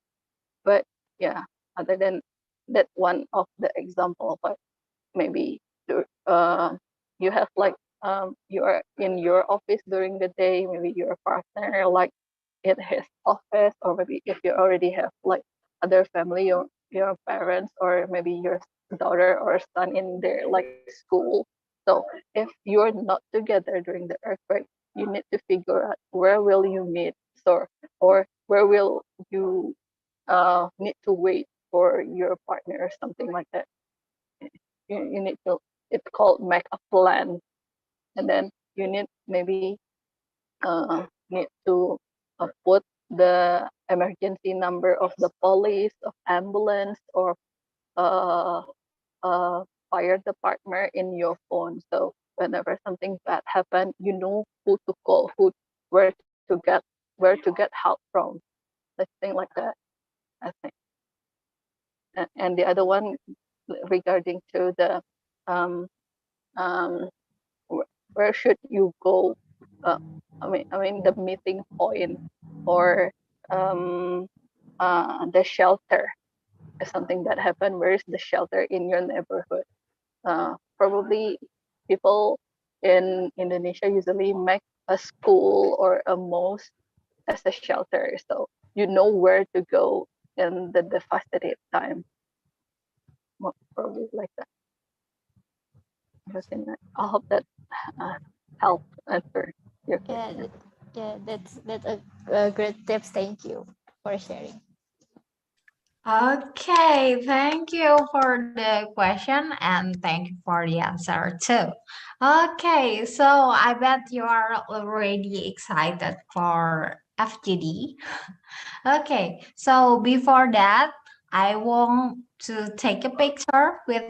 But yeah, other than that, one of the example, but maybe you have like you are in your office during the day, maybe your partner like in his office, or maybe if you already have like other family, your parents, or maybe your daughter or son in their like school. So if you're not together during the earthquake, you need to figure out where will you meet, so or where will you need to wait for your partner or something like that. You need to, it's called make a plan, and then you need maybe need to put the emergency number of the police, of ambulance, or uh, fire department in your phone. So whenever something bad happen, you know who to call, where to get help from. Let's think like that, I think. And the other one regarding to the um, um, where should you go? Uh, I mean the meeting point, or the shelter. If something that happened, where is the shelter in your neighborhood? Probably people in Indonesia usually make a school or a mosque as a shelter, so you know where to go in the devastated time. Probably like that. I hope that helped answer your question. That's a great tips. Thank you for sharing. Okay, thank you for the question and thank you for the answer too. Okay, so I bet you are already excited for FGD. Okay, so before that, I want to take a picture with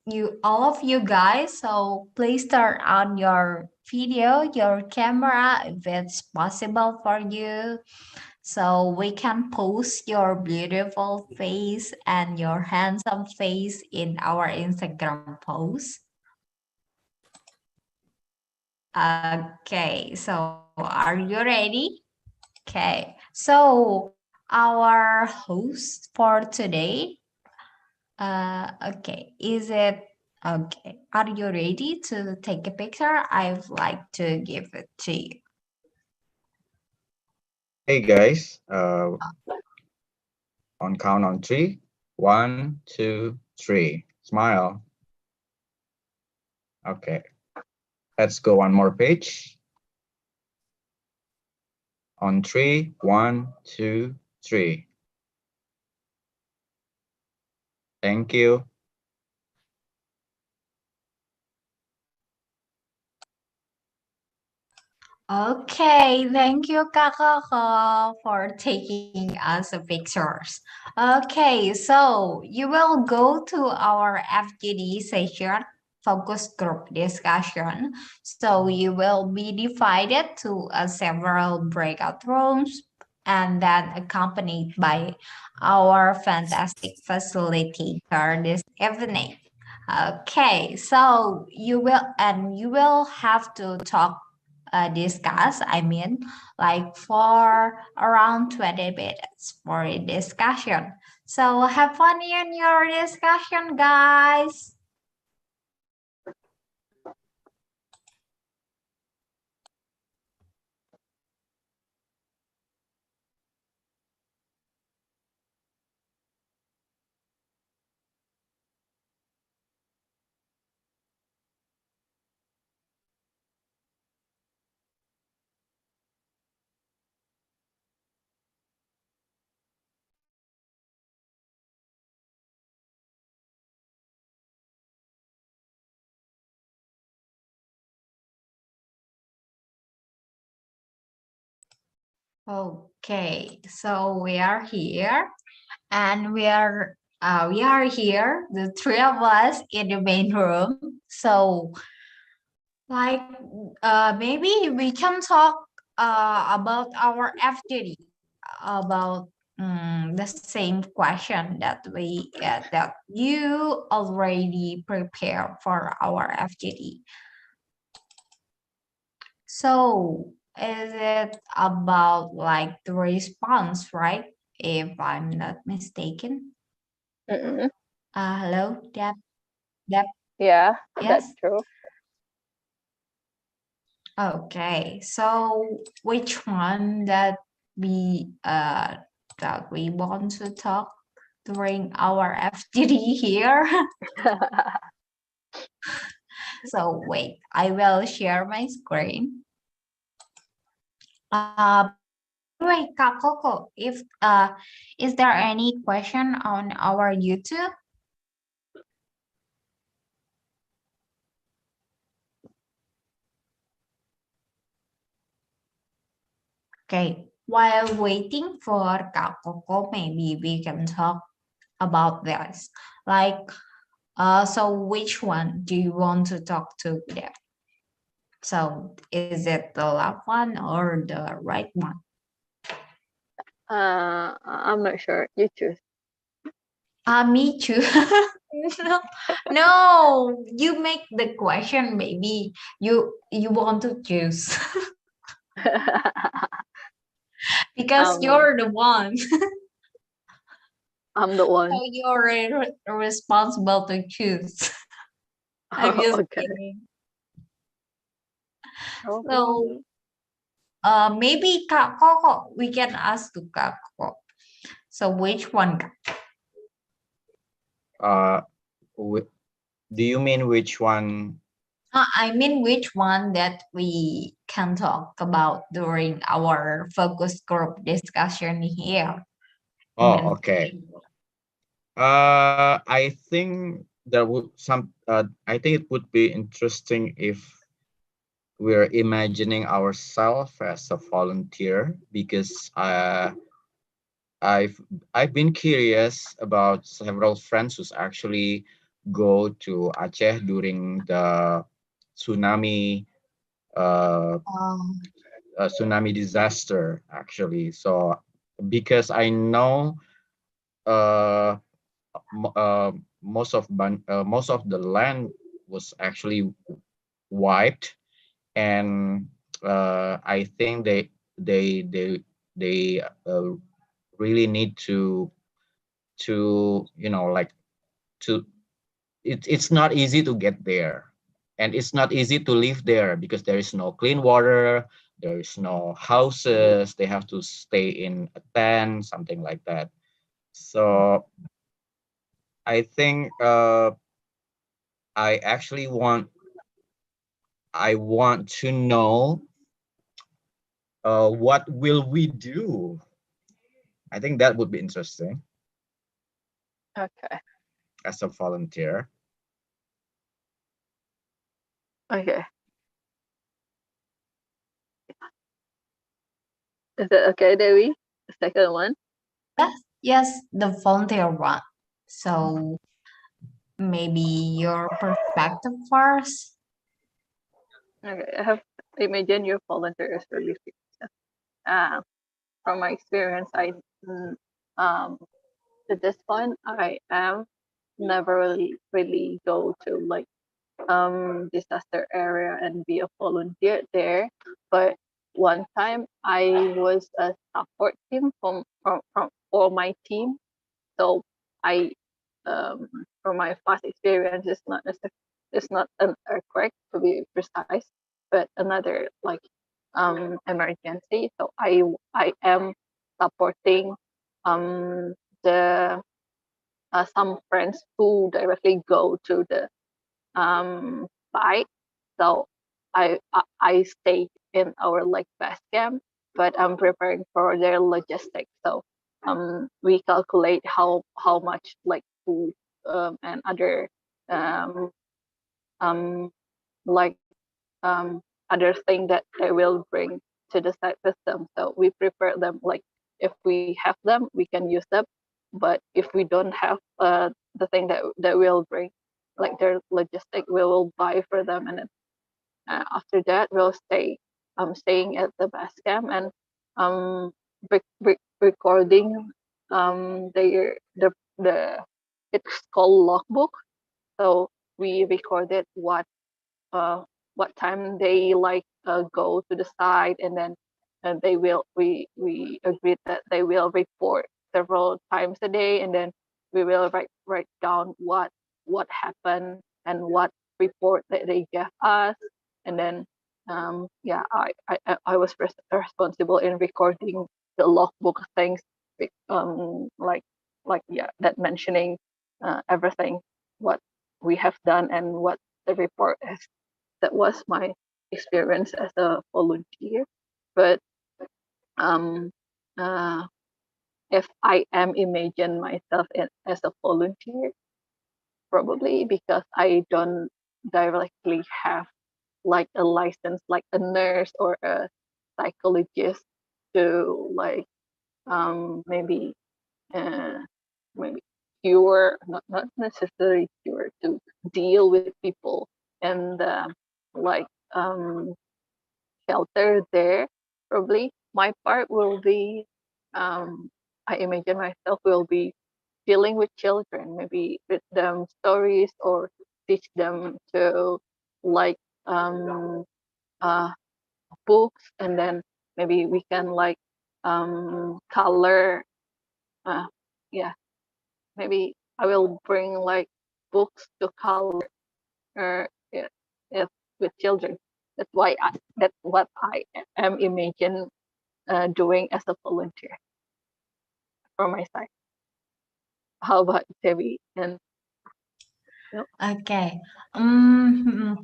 you, all of you guys. So please turn on your video, your camera, if it's possible for you, so we can post your beautiful face and your handsome face in our Instagram post. Okay, so are you ready? Okay, so our host for today, okay, is it okay? Are you ready to take a picture? I'd like to give it to you. Hey guys, on count on three. 1, 2, 3. Smile. Okay. Let's go one more page. On 3, 1, 2, 3. Thank you. Okay, thank you, Kakak, for taking us the pictures. Okay, so you will go to our FGD session, focus group discussion. So you will be divided to several breakout rooms and then accompanied by our fantastic facilitator this evening. Okay, so you will have to talk discuss. I mean, like for around 20 minutes for a discussion. So have fun in your discussion, guys. Okay, so we are here, and we are here, the three of us in the main room. So, like, maybe we can talk about our FGD, about the same question that that you already prepared for our FGD. So is it about like the response, right? If I'm not mistaken. Mm-mm. Hello, Deb. Yeah, Yes. that's true. Okay. So which one that we want to talk during our FGD here? So wait, I will share my screen. Wait, Kak Coco, if is there any question on our YouTube? Okay, while waiting for Kak Coco, maybe we can talk about this. Like, so which one do you want to talk to there? So is it the left one or the right one? I'm not sure. You choose. Me too. No, no, you make the question, maybe you want to choose because Um, you're the one. I'm the one. So you're responsible to choose. I'm just Okay. kidding. So Okay. maybe Kak Koko, we can ask to Kak Koko. So which one? Do you mean which one? I mean which one that we can talk about during our focus group discussion here. Oh, okay. I think there would I think it would be interesting if we're imagining ourselves as a volunteer, because I've I've been curious about several friends who's actually go to Aceh during the tsunami Um, tsunami disaster, actually. So because I know uh, most of the land was actually wiped, and I think they really need to like to it's not easy to get there, and it's not easy to live there because there is no clean water, there is no houses, they have to stay in a tent, something like that. So I think I actually want to know what will we do. I think that would be interesting Okay. as a volunteer. Okay. Is that okay, Debbie? The second one? yes, the volunteer one. So maybe your perspective first. Okay. I have imagined your volunteer is really serious. From my experience, um at this point I am never really go to like disaster area and be a volunteer there. But one time I was a support team for my team. So I from my past experience, it's not an earthquake to be precise, but another like emergency. So I am supporting the some friends who directly go to the site. So I stay in our like base camp, but I'm preparing for their logistics. So we calculate how much like food and other um, um, like other thing that they will bring to the site system. So we prepare them like if we have them, we can use them. But if we don't have the thing that we'll bring, like their logistic, we will buy for them, and then after that we'll staying at the base camp and recording the it's called logbook. So we recorded what time they like go to the site, and then they will we agreed that they will report several times a day, and then we will write down what happened and what report that they gave us, and then yeah, I was responsible in recording the logbook things, like yeah, that mentioning everything what we have done and what the report is. That was my experience as a volunteer. But um, uh, if I am imagine myself as a volunteer, probably because I don't directly have like a license, like a nurse or a psychologist to like maybe uh, maybe cure, not necessarily cure, to deal with people and like shelter there. Probably my part will be I imagine myself will be dealing with children, maybe with them stories or teach them to like uh books, and then maybe we can like color uh yeah, maybe I will bring like books to color yeah, yeah, with children. That's what I am imagine doing as a volunteer from my side. How about Debbie? And Okay.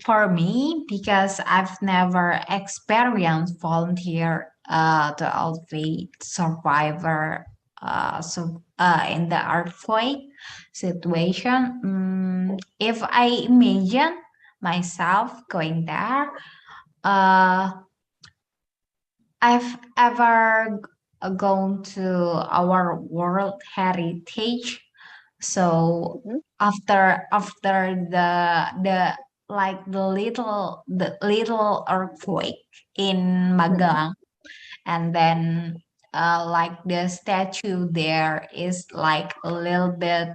For me, because I've never experienced volunteer to outfit survivor in the earthquake situation. If I imagine myself going there, uh, I've ever gone to our World Heritage. So after the like the little earthquake in Magang, and then like the statue there is like a little bit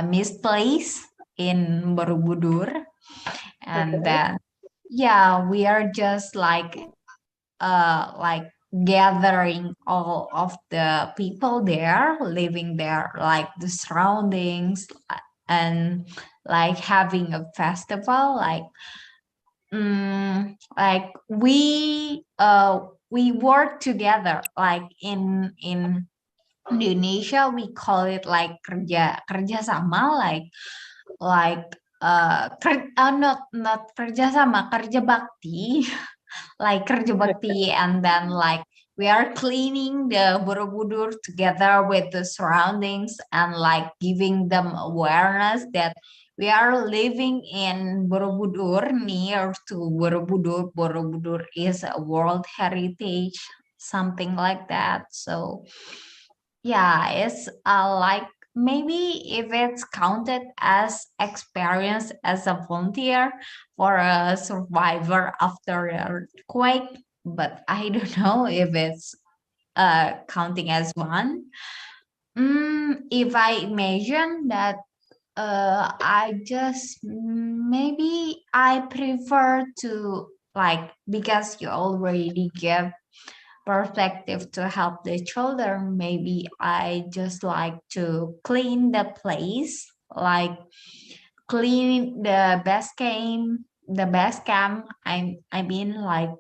misplaced in Borobudur, and okay, then yeah, we are just like gathering all of the people there living there, like the surroundings, and like having a festival, like we work together, like in Indonesia we call it like kerja sama, like not kerja sama, kerja bakti, like kerja bakti, and then like we are cleaning the Borobudur together with the surroundings and like giving them awareness that we are living in Borobudur, near to Borobudur. Borobudur is a World Heritage, something like that. So yeah, it's like maybe if it's counted as experience as a volunteer for a survivor after an earthquake, but I don't know if it's counting as one. If I imagine that I just maybe I prefer to like, because you already give perspective to help the children, maybe I just like to clean the place, like clean the best camp. I mean like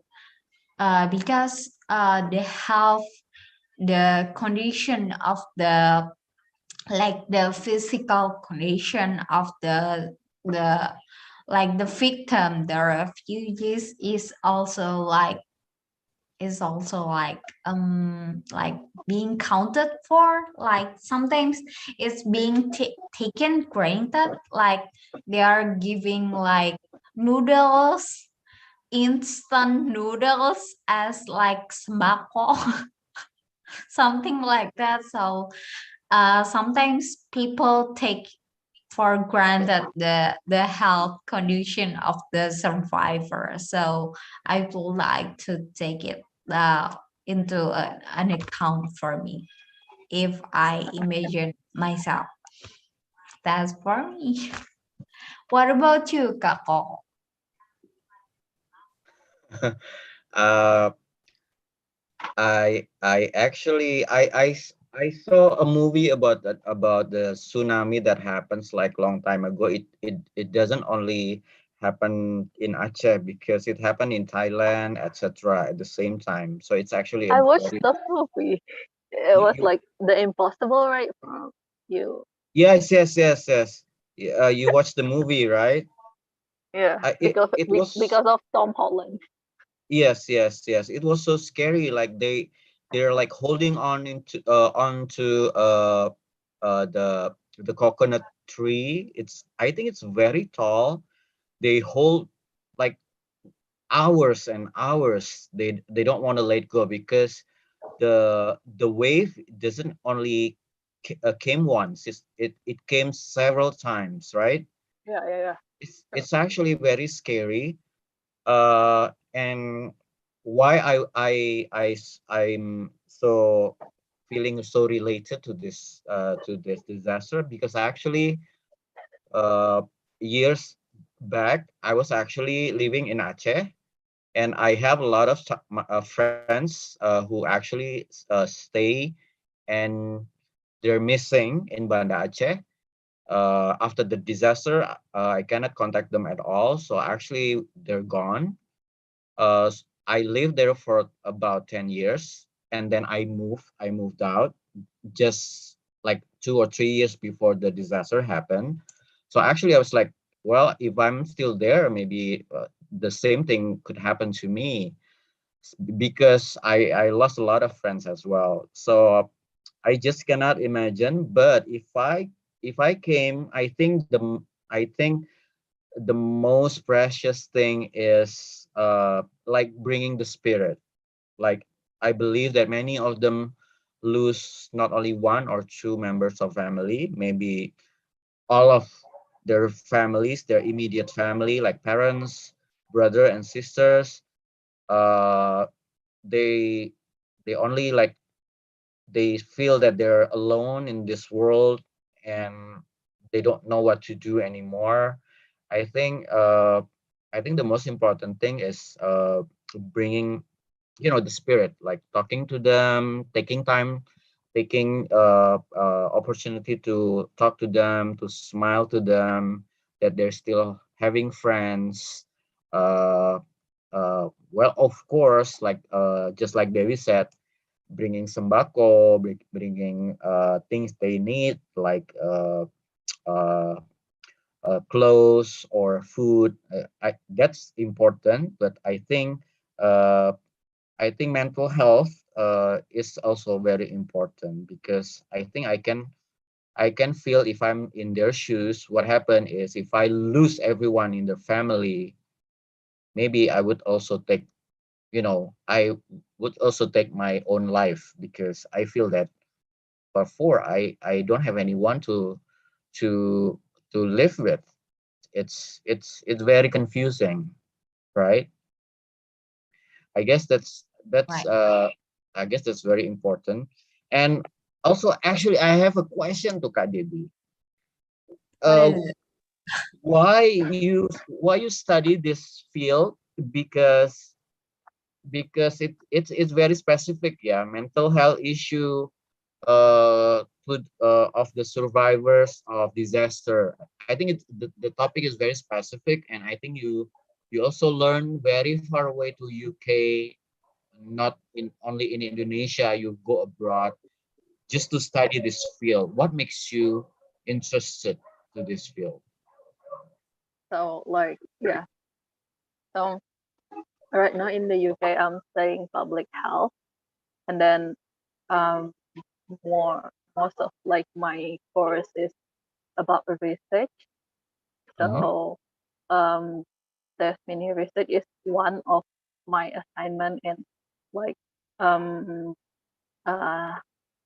because they have the condition of the, like the physical condition of the like the victim, the refugees is also like being counted for, like sometimes it's being taken granted, like they are giving like noodles, instant noodles as like sembako, something like that. So sometimes people take for granted the health condition of the survivor. So I would like to take it into an account for me if I imagine myself. That's for me. What about you, Kako? uh, I actually I saw a movie about that, about the tsunami that happens like long time ago. It doesn't only happen in Aceh, because it happened in Thailand, etc. at the same time. So it's actually a I watched very, the movie. It was you, like The Impossible, right? From you. yes. You watched the movie, right? Yeah, It it was, because of Tom Holland. yes. It was so scary. Like they're like holding on into onto the coconut tree. I think it's very tall. They hold like hours and hours. They don't want to let go, because the wave doesn't only came once. It came several times, right? Yeah. It's actually very scary. And why I'm so feeling so related to this disaster, because actually years back I was actually living in Aceh, and I have a lot of friends who actually stay, and they're missing in Banda Aceh. After the disaster, I cannot contact them at all, so actually they're gone. I lived there for about 10 years, and then I moved out just like 2 or 3 years before the disaster happened. So actually I was like, well, if I'm still there, maybe the same thing could happen to me, because I lost a lot of friends as well. So I just cannot imagine. But if I came, I think the most precious thing is like bringing the spirit. Like, I believe that many of them lose not only one or two members of family, maybe all of their families, their immediate family, like parents, brother and sisters. uh they they only like, they feel that they're alone in this world, and they don't know what to do anymore. I think I think the most important thing is bringing, the spirit, like talking to them, taking time, taking opportunity to talk to them, to smile to them, that they're still having friends. uh, well, of course, like just like Dewi said, bringing sembako, bringing things they need, like uh, clothes or food. That's important, but uh, I think mental health is also very important, because I can feel, if I'm in their shoes, what happened is, if I lose everyone in the family, maybe I would also take my own life, because I feel that before I don't have anyone to to live with. It's very confusing, right? I guess that's Right. uh I guess that's very important. And also, actually, I have a question to Kak Debbie. What Uh, is it? why you study this field? Because it's very specific, yeah. Mental health issue of the survivors of disaster. I think the topic is very specific, and I think you also learn very far away to UK, not in only in Indonesia. You go abroad just to study this field. What makes you interested to this field? So like yeah. So right now in the UK, I'm studying public health, and then um, most of like my course is about research. So um, the mini research is one of my assignment in like um, uh,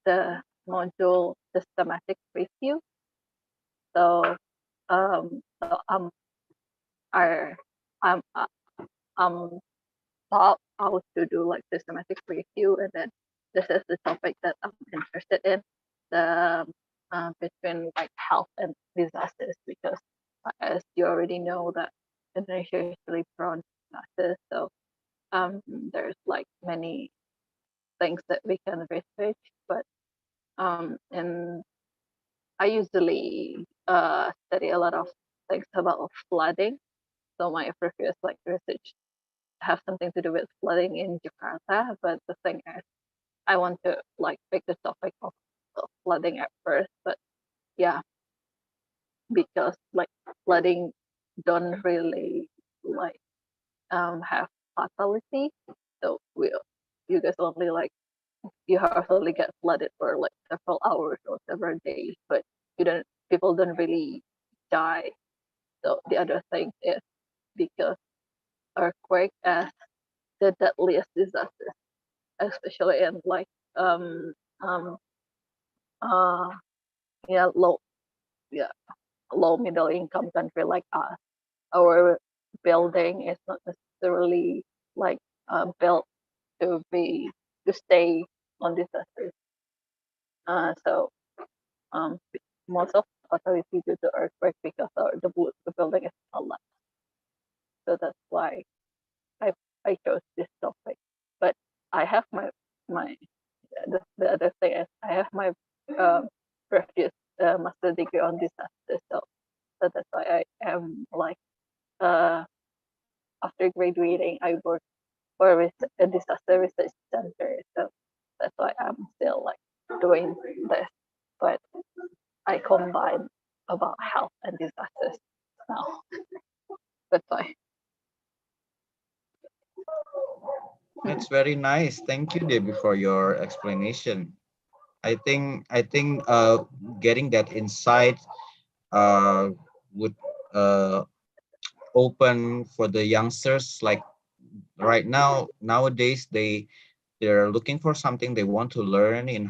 the module systematic review. So so I I'm I'm taught how to do like systematic review, and then this is the topic that I'm interested in, the between like health and disasters, because as you already know that Indonesia is really prone to disasters. So there's like many things that we can research, but and I usually study a lot of things about flooding. So my previous like research have something to do with flooding in Jakarta, but the thing is, I want to like pick the topic of flooding at first, but yeah, because like flooding don't really like have fatality, so you guys only like you have only get flooded for like several hours or several days, but you don't people don't really die. So the other thing is because earthquake as the deadliest disaster, especially in like um um uh yeah yeah low middle income country like us. Our building is not necessarily like built to be to stay on disasters. So um most of fatality due to earthquake because the building is not. So that's why I I chose this topic. But I have my the other thing is I have my previous master degree on disaster. So that's why I am like uh after graduating I work for a disaster research center. So that's why I'm still like doing this. But I combine about health and disasters now. That's why. That's very nice. Thank you, Debbie, for your explanation. I think getting that insight uh, would uh, open for the youngsters. Like right now, nowadays, they're looking for something they want to learn in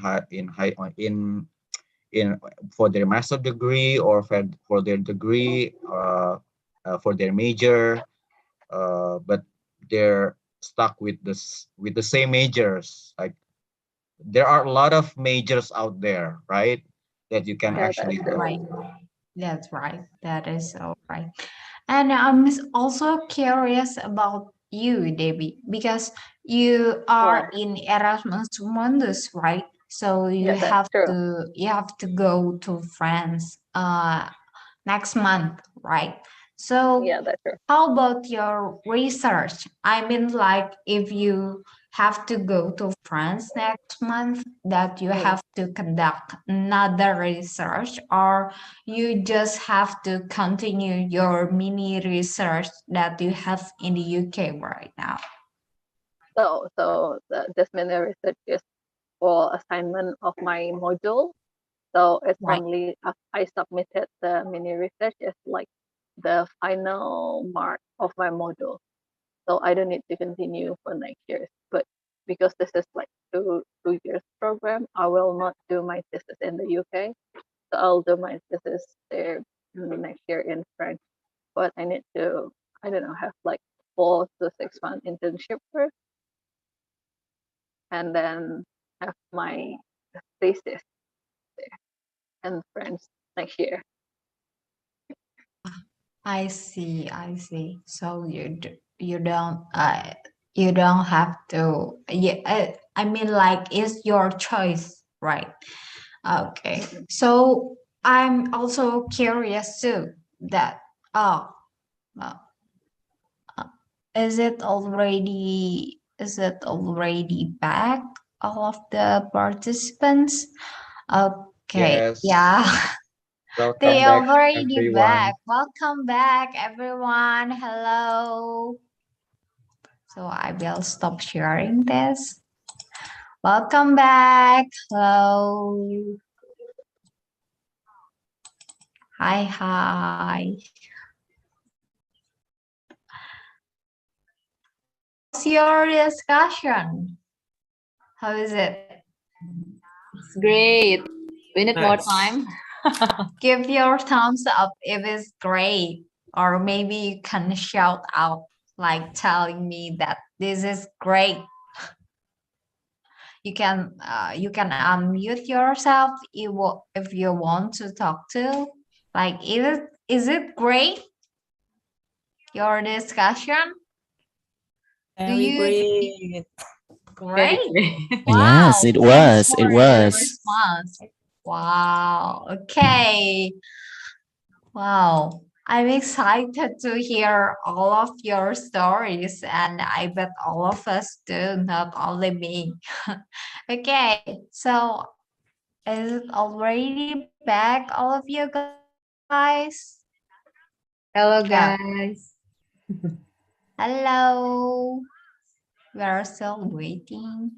for their master degree or for their degree for their major, but they're stuck with the same majors. Like there are a lot of majors out there, right? That you can Yeah, that's actually true. Right. go. That's right. That is so right. And I'm also curious about you, Debbie, because you are Why? in Erasmus Mundus, right? So Yeah, that's true. you have to go to France next month, right? So Yeah, that's true. how about your research? I mean, like if you have to go to France next month, that you Mm. have to conduct another research, or you just have to continue your mini research that you have in the UK right now. So this mini research is for assignment of my module. So it's Right. only I submitted the mini research as like the final mark of my module. So I don't need to continue for next year. But because this is like two years program, I will not do my thesis in the UK. So I'll do my thesis there next year in France. But I need to I don't know have like 4 to 6 month internship first, and then have my thesis in France next year. I see. I see. So you don't have to. Yeah. I mean, like it's your choice, right? Okay. So I'm also curious too. That oh, uh, is it already back? All of the participants. Okay. Yes. Yeah. They Welcome back, already back. everyone. Welcome back, everyone. Hello. So I will stop sharing this. Welcome back. Hello. Hi, hi. How's your discussion? How is it? It's great. We need more Nice. time. Give your thumbs up if it's great. Or maybe you can shout out, like telling me that this is great. You can unmute yourself if you want to talk to. Like, is it great? Your discussion? Do Very you great. Very great? great. Yes, Wow, it thanks was. for It the was. response. Wow, okay. Wow, I'm excited to hear all of your stories, and I bet all of us do, not only me. Okay, so is it already back, all of you guys? Hello, Yeah. guys. Hello. We are still waiting.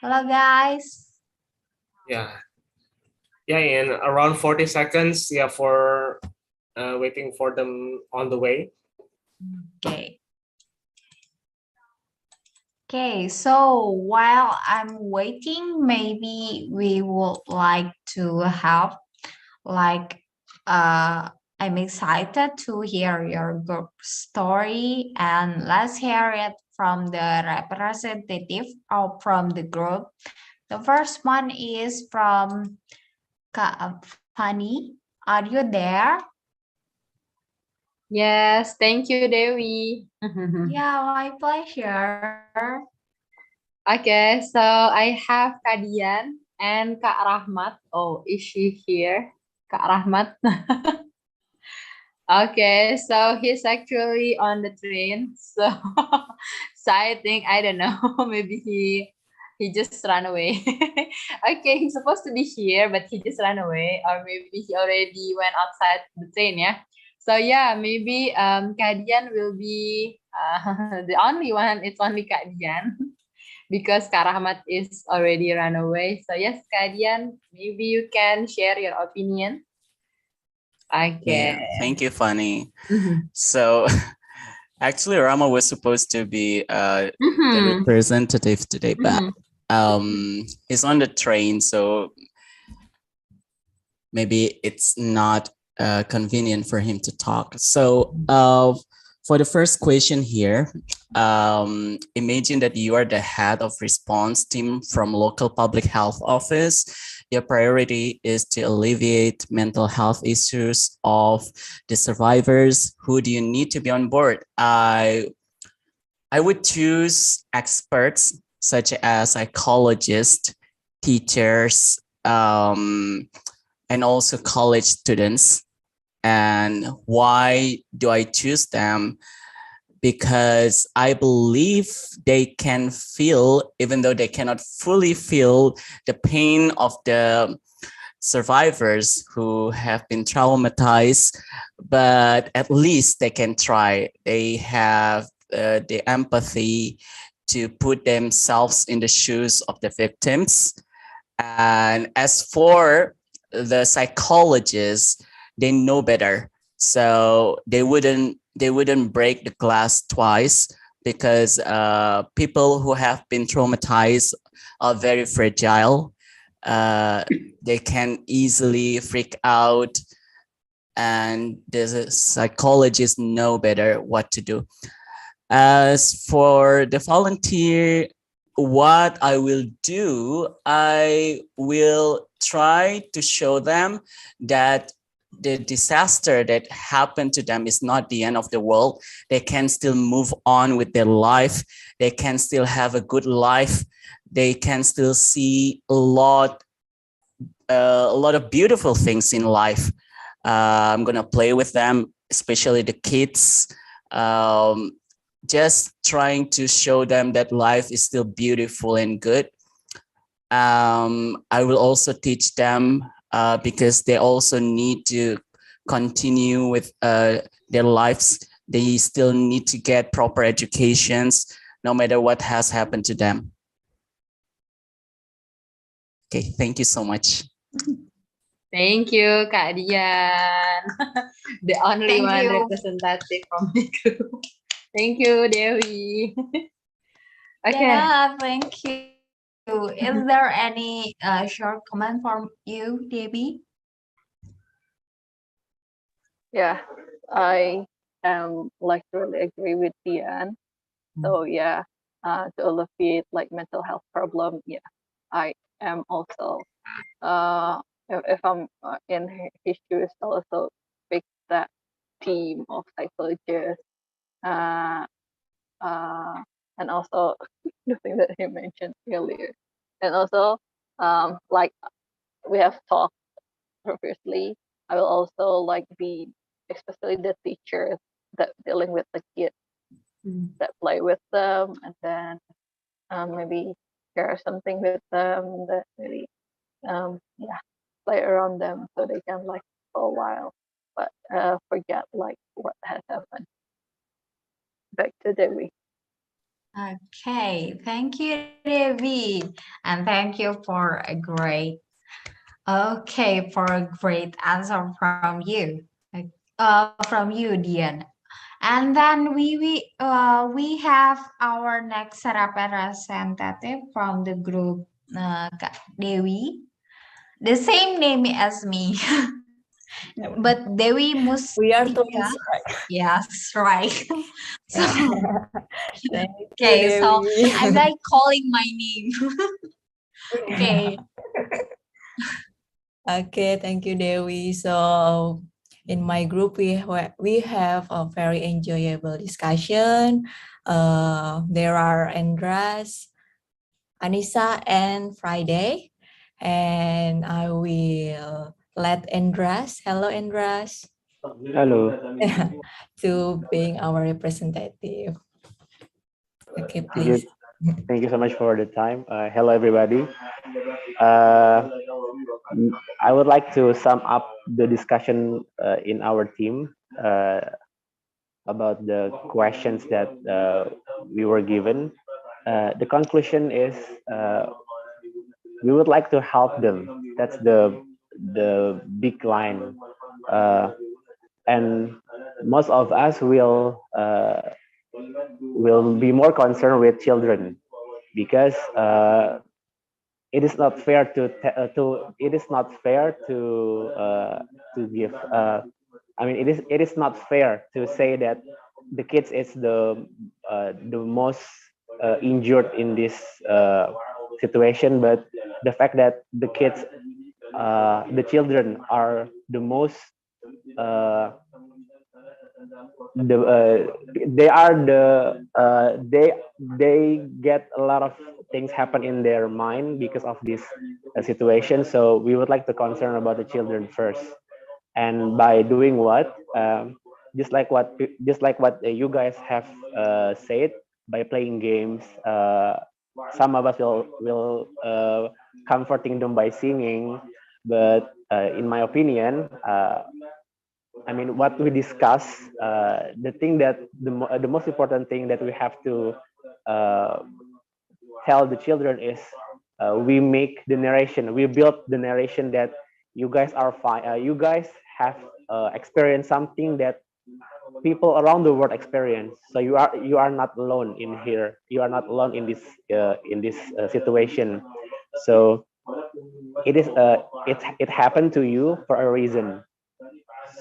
Hello, guys. Yeah. Yeah, in around 40 seconds, yeah, for waiting for them on the way. Okay. Okay, so while I'm waiting, maybe we would like to have like I'm excited to hear your group story, and let's hear it from the representative or from the group. The first one is from Kak Fanny. Are you there? Yes, thank you, Dewi. Yeah, my pleasure. Okay, so I have Kadian and Kak Rahmat. Oh, is she here? Kak Rahmat. Okay, so he's actually on the train. So, so I think I don't know. Maybe he just ran away. Okay, he's supposed to be here, but he just ran away, or maybe he already went outside the train. Yeah. So yeah, maybe Kadian will be the only one. It's only Kadian because Kak Rahmat is already run away. So yes, Kadian, maybe you can share your opinion. Okay. Yeah, thank you, Fanny. Mhm. So actually, Rama was supposed to be the Mhm. representative today, but he's on the train, so maybe it's not convenient for him to talk. So for the first question here, imagine that you are the head of response team from local public health office. Your priority is to alleviate mental health issues of the survivors. Who do you need to be on board? I would choose experts such as psychologists, teachers, and also college students. And why do I choose them? Because I believe they can feel, even though they cannot fully feel, the pain of the survivors who have been traumatized, but at least they can try. They have the empathy to put themselves in the shoes of the victims. And as for the psychologists, they know better, so they wouldn't break the glass twice, because people who have been traumatized are very fragile. They can easily freak out, and the psychologists know better what to do. As for the volunteer, what I will do, I will try to show them that the disaster that happened to them is not the end of the world. They can still move on with their life. They can still have a good life. They can still see a lot of beautiful things in life. I'm gonna play with them, especially the kids. Just trying to show them that life is still beautiful and good. I will also teach them because they also need to continue with their lives. They still need to get proper educations, no matter what has happened to them. Okay, thank you so much. Thank you, Kak Dian. The only Thank one you. representative from the group. Thank you, Dewi. Okay. Yeah, thank you. Is there any short comment from you, Debbie? Yeah, I like really agree with Dian. So yeah, to alleviate like mental health problem, yeah, I am also if I'm in his shoes, also pick that team of psychologists, uh, and also the thing that he mentioned earlier, and also like we have talked previously, I will also like be especially the teachers that dealing with the kids that play with them, and then maybe share something with them that really yeah, play around them so they can like for a while but forget like what has happened. Back to Dewi. Okay, thank you, Debbie, and thank you for a great answer from you, Dian. And then we have our next representative from the group, Kak Dewi, the same name as me, but Dewi We are Mustika. twins, right? Yes, right. So Thank you, okay, so Dewi. I'm like calling my name. Okay. Okay, thank you, Dewi. So in my group, we have a very enjoyable discussion. There are Andras, Anissa, and Friday, and I will let Andras. Hello, Andras. Hello. To being our representative. Okay, Thank you. please. Thank you so much for the time. Hello, everybody. Uh, I would like to sum up the discussion in our team about the questions that we were given. The conclusion is we would like to help them. That's the big line, and most of us will be more concerned with children because it is not fair to give. I mean, it is not fair to say that the kids is the most injured in this situation, but the fact that the children are the most the they are they get a lot of things happen in their mind because of this situation. So we would like to concern about the children first, and by doing what just like what you guys have said, by playing games, some of us will comforting them by singing, but in my opinion, I mean, what we discuss, the thing that the most important thing that we have to uh, tell the children is we build the narration that you guys are fine, you guys have experienced something that people around the world experience. So you are not alone in here. You are not alone in this situation. So it happened to you for a reason.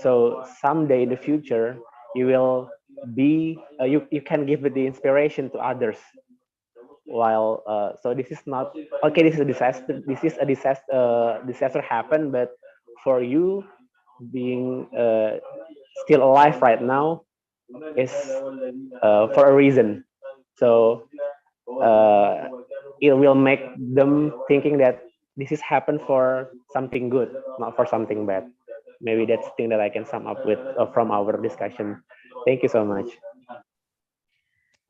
So someday in the future, you will be you can give the inspiration to others. While so this is not okay. This is a disaster. This is a disaster happened, but for you, being still alive right now is for a reason. So it will make them thinking that this is happened for something good, not for something bad. Maybe that's the thing that I can sum up with from our discussion. Thank you so much.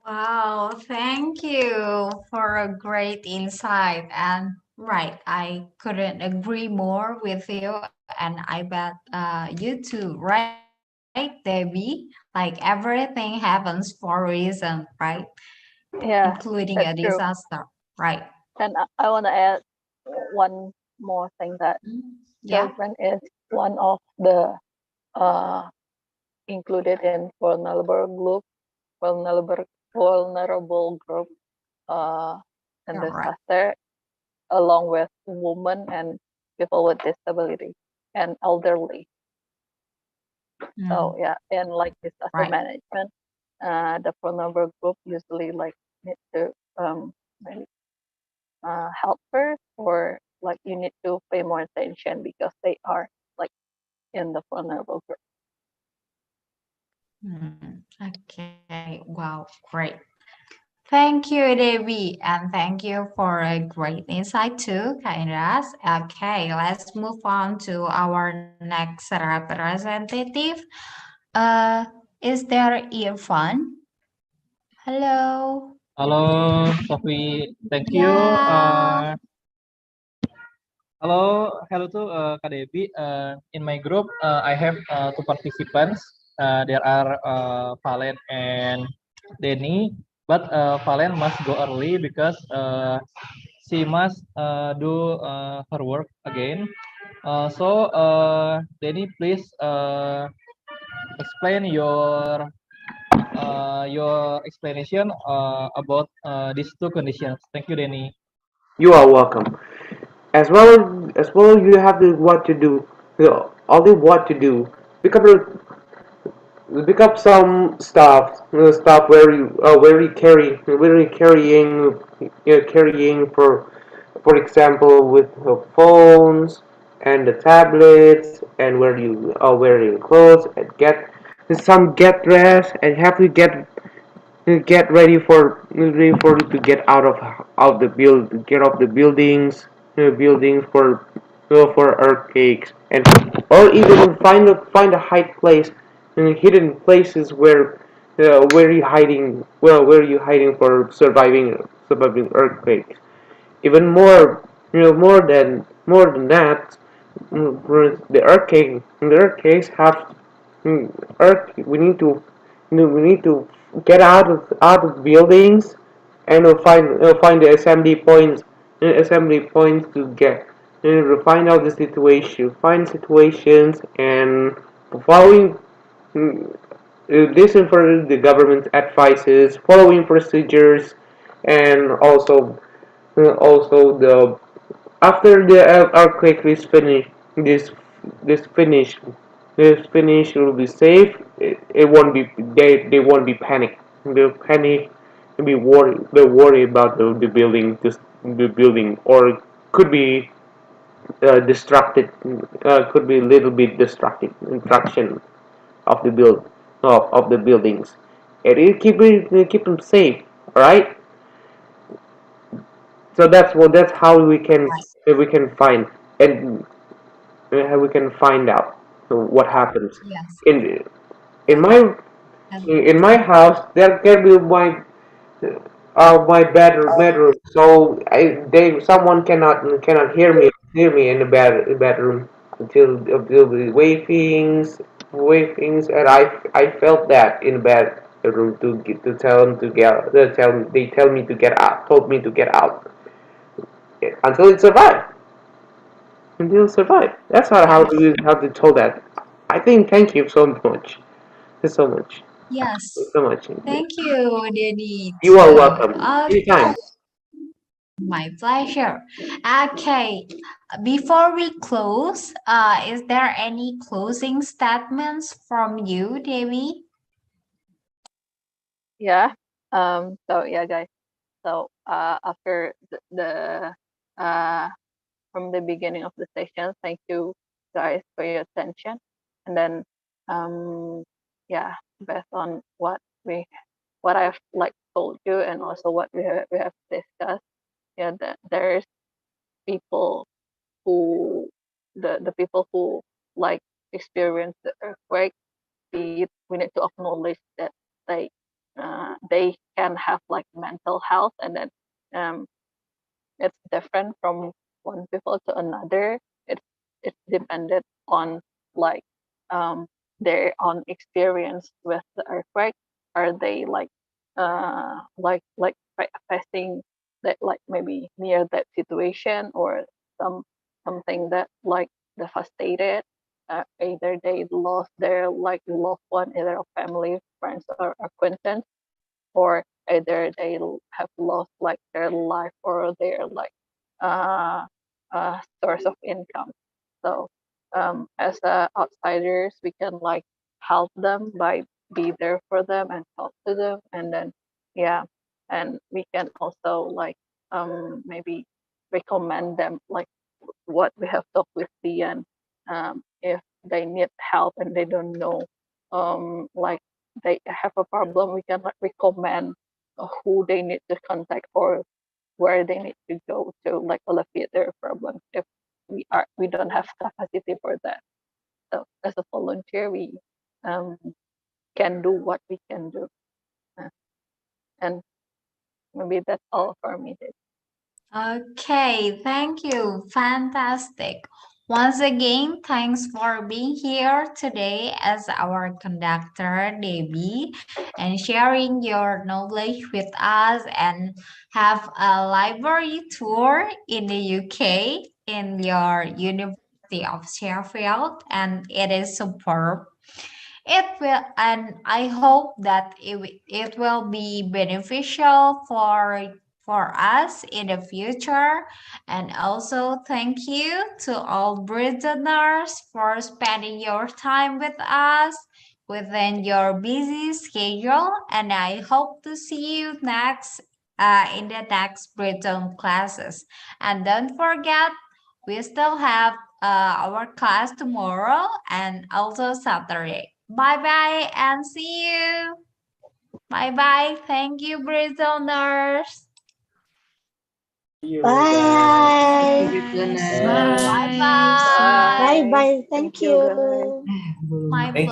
Wow, thank you for a great insight. And right, I couldn't agree more with you. And I bet you too, right, Debbie? Like everything happens for a reason, right? Yeah, Including a that's true. disaster, right? And I want to add one more thing that Yeah, children is one of the uh, included in vulnerable group in you're right. disaster, along with women and people with disability and elderly. So yeah, in like disaster Right. management, the vulnerable group usually like need to maybe help first, or like you need to pay more attention because they are like in the vulnerable group. Okay, wow, great. Thank you, Debbie, and thank you for a great insight too, Kairas. Okay, let's move on to our next representative. Uh, is there Irfan? Hello. Hello, Sophie. Thank you. Yeah. Hello to Kak Debbie. In my group, I have two participants. There are Valen and Denny. But Valen must go early because she must do her work again. Denny, please explain your explanation about these two conditions. Thank you, Denny. You are welcome. As well, you have the what to do. Only what to do. Pick up some stuff where you carrying for example with phones and the tablets and where you are wearing clothes and get dressed and have to get ready for to get out the buildings for earthquakes and or even find a high place hidden places where you hiding where you hiding for surviving earthquakes. Even more than that, the earthquakes have earth we need to get out of buildings and find the assembly points to get to find out the situation, find situations, and following listen for the government's advices, following procedures, and also the after the earthquake is finished, this finish, this finish will be safe. It won't be they won't be panicked. They'll panic. They'll be worried. They'll worry about the building, the building, or could be distracted. Could be a little bit distracted. Distraction of the buildings. Keep them safe. All right. So that's how we can find and we can find out what happens Yes. in in my in my house. There can be my bedroom, so someone cannot hear me in the bedroom until the wavings, and I felt that in the bedroom to tell them to get they tell me to get out, told me to get out until it survived. And they'll survive. That's not how Yes. we have to told that. I think thank you so much. Thanks so much. Yes. Thanks so much. Thank you, Denny, You are too. welcome. Okay. Anytime. My pleasure. Okay, before we close, is there any closing statements from you, Debbie? Yeah. So yeah, guys. So after the from the beginning of the session, thank you guys for your attention. And then yeah, based on what I've like told you and also what we have discussed, yeah, that there's people who the people who like experience the earthquake, we need to acknowledge that they can have like mental health, and then it's different from one people to another. It's dependent on like their own experience with the earthquake. Are they facing that, like maybe near that situation, or something that like devastated, either they lost their like loved one, either a family, friends, or acquaintance, or either they have lost like their life or their like source of income. So as outsiders, we can like help them by be there for them and talk to them, and then yeah, and we can also like maybe recommend them like what we have talked with Dian, if they need help and they don't know like they have a problem, we can like recommend who they need to contact or where they need to go to like alleviate their problems if we don't have capacity for that. So as a volunteer, we can do what we can do. And maybe that's all for me. Okay, thank you. Fantastic. Once again, thanks for being here today as our conductor, Debbie, and sharing your knowledge with us and have a library tour in the UK in your University of Sheffield, and it is superb. It will, and I hope that it will be beneficial for us in the future. And also thank you to all Brittoners for spending your time with us within your busy schedule. And I hope to see you next in the next Britain classes. And don't forget, we still have our class tomorrow and also Saturday. Bye bye and see you. Bye bye. Thank you, Brisoners. Bye. Bye bye. Bye bye. Thank you. My Thank you.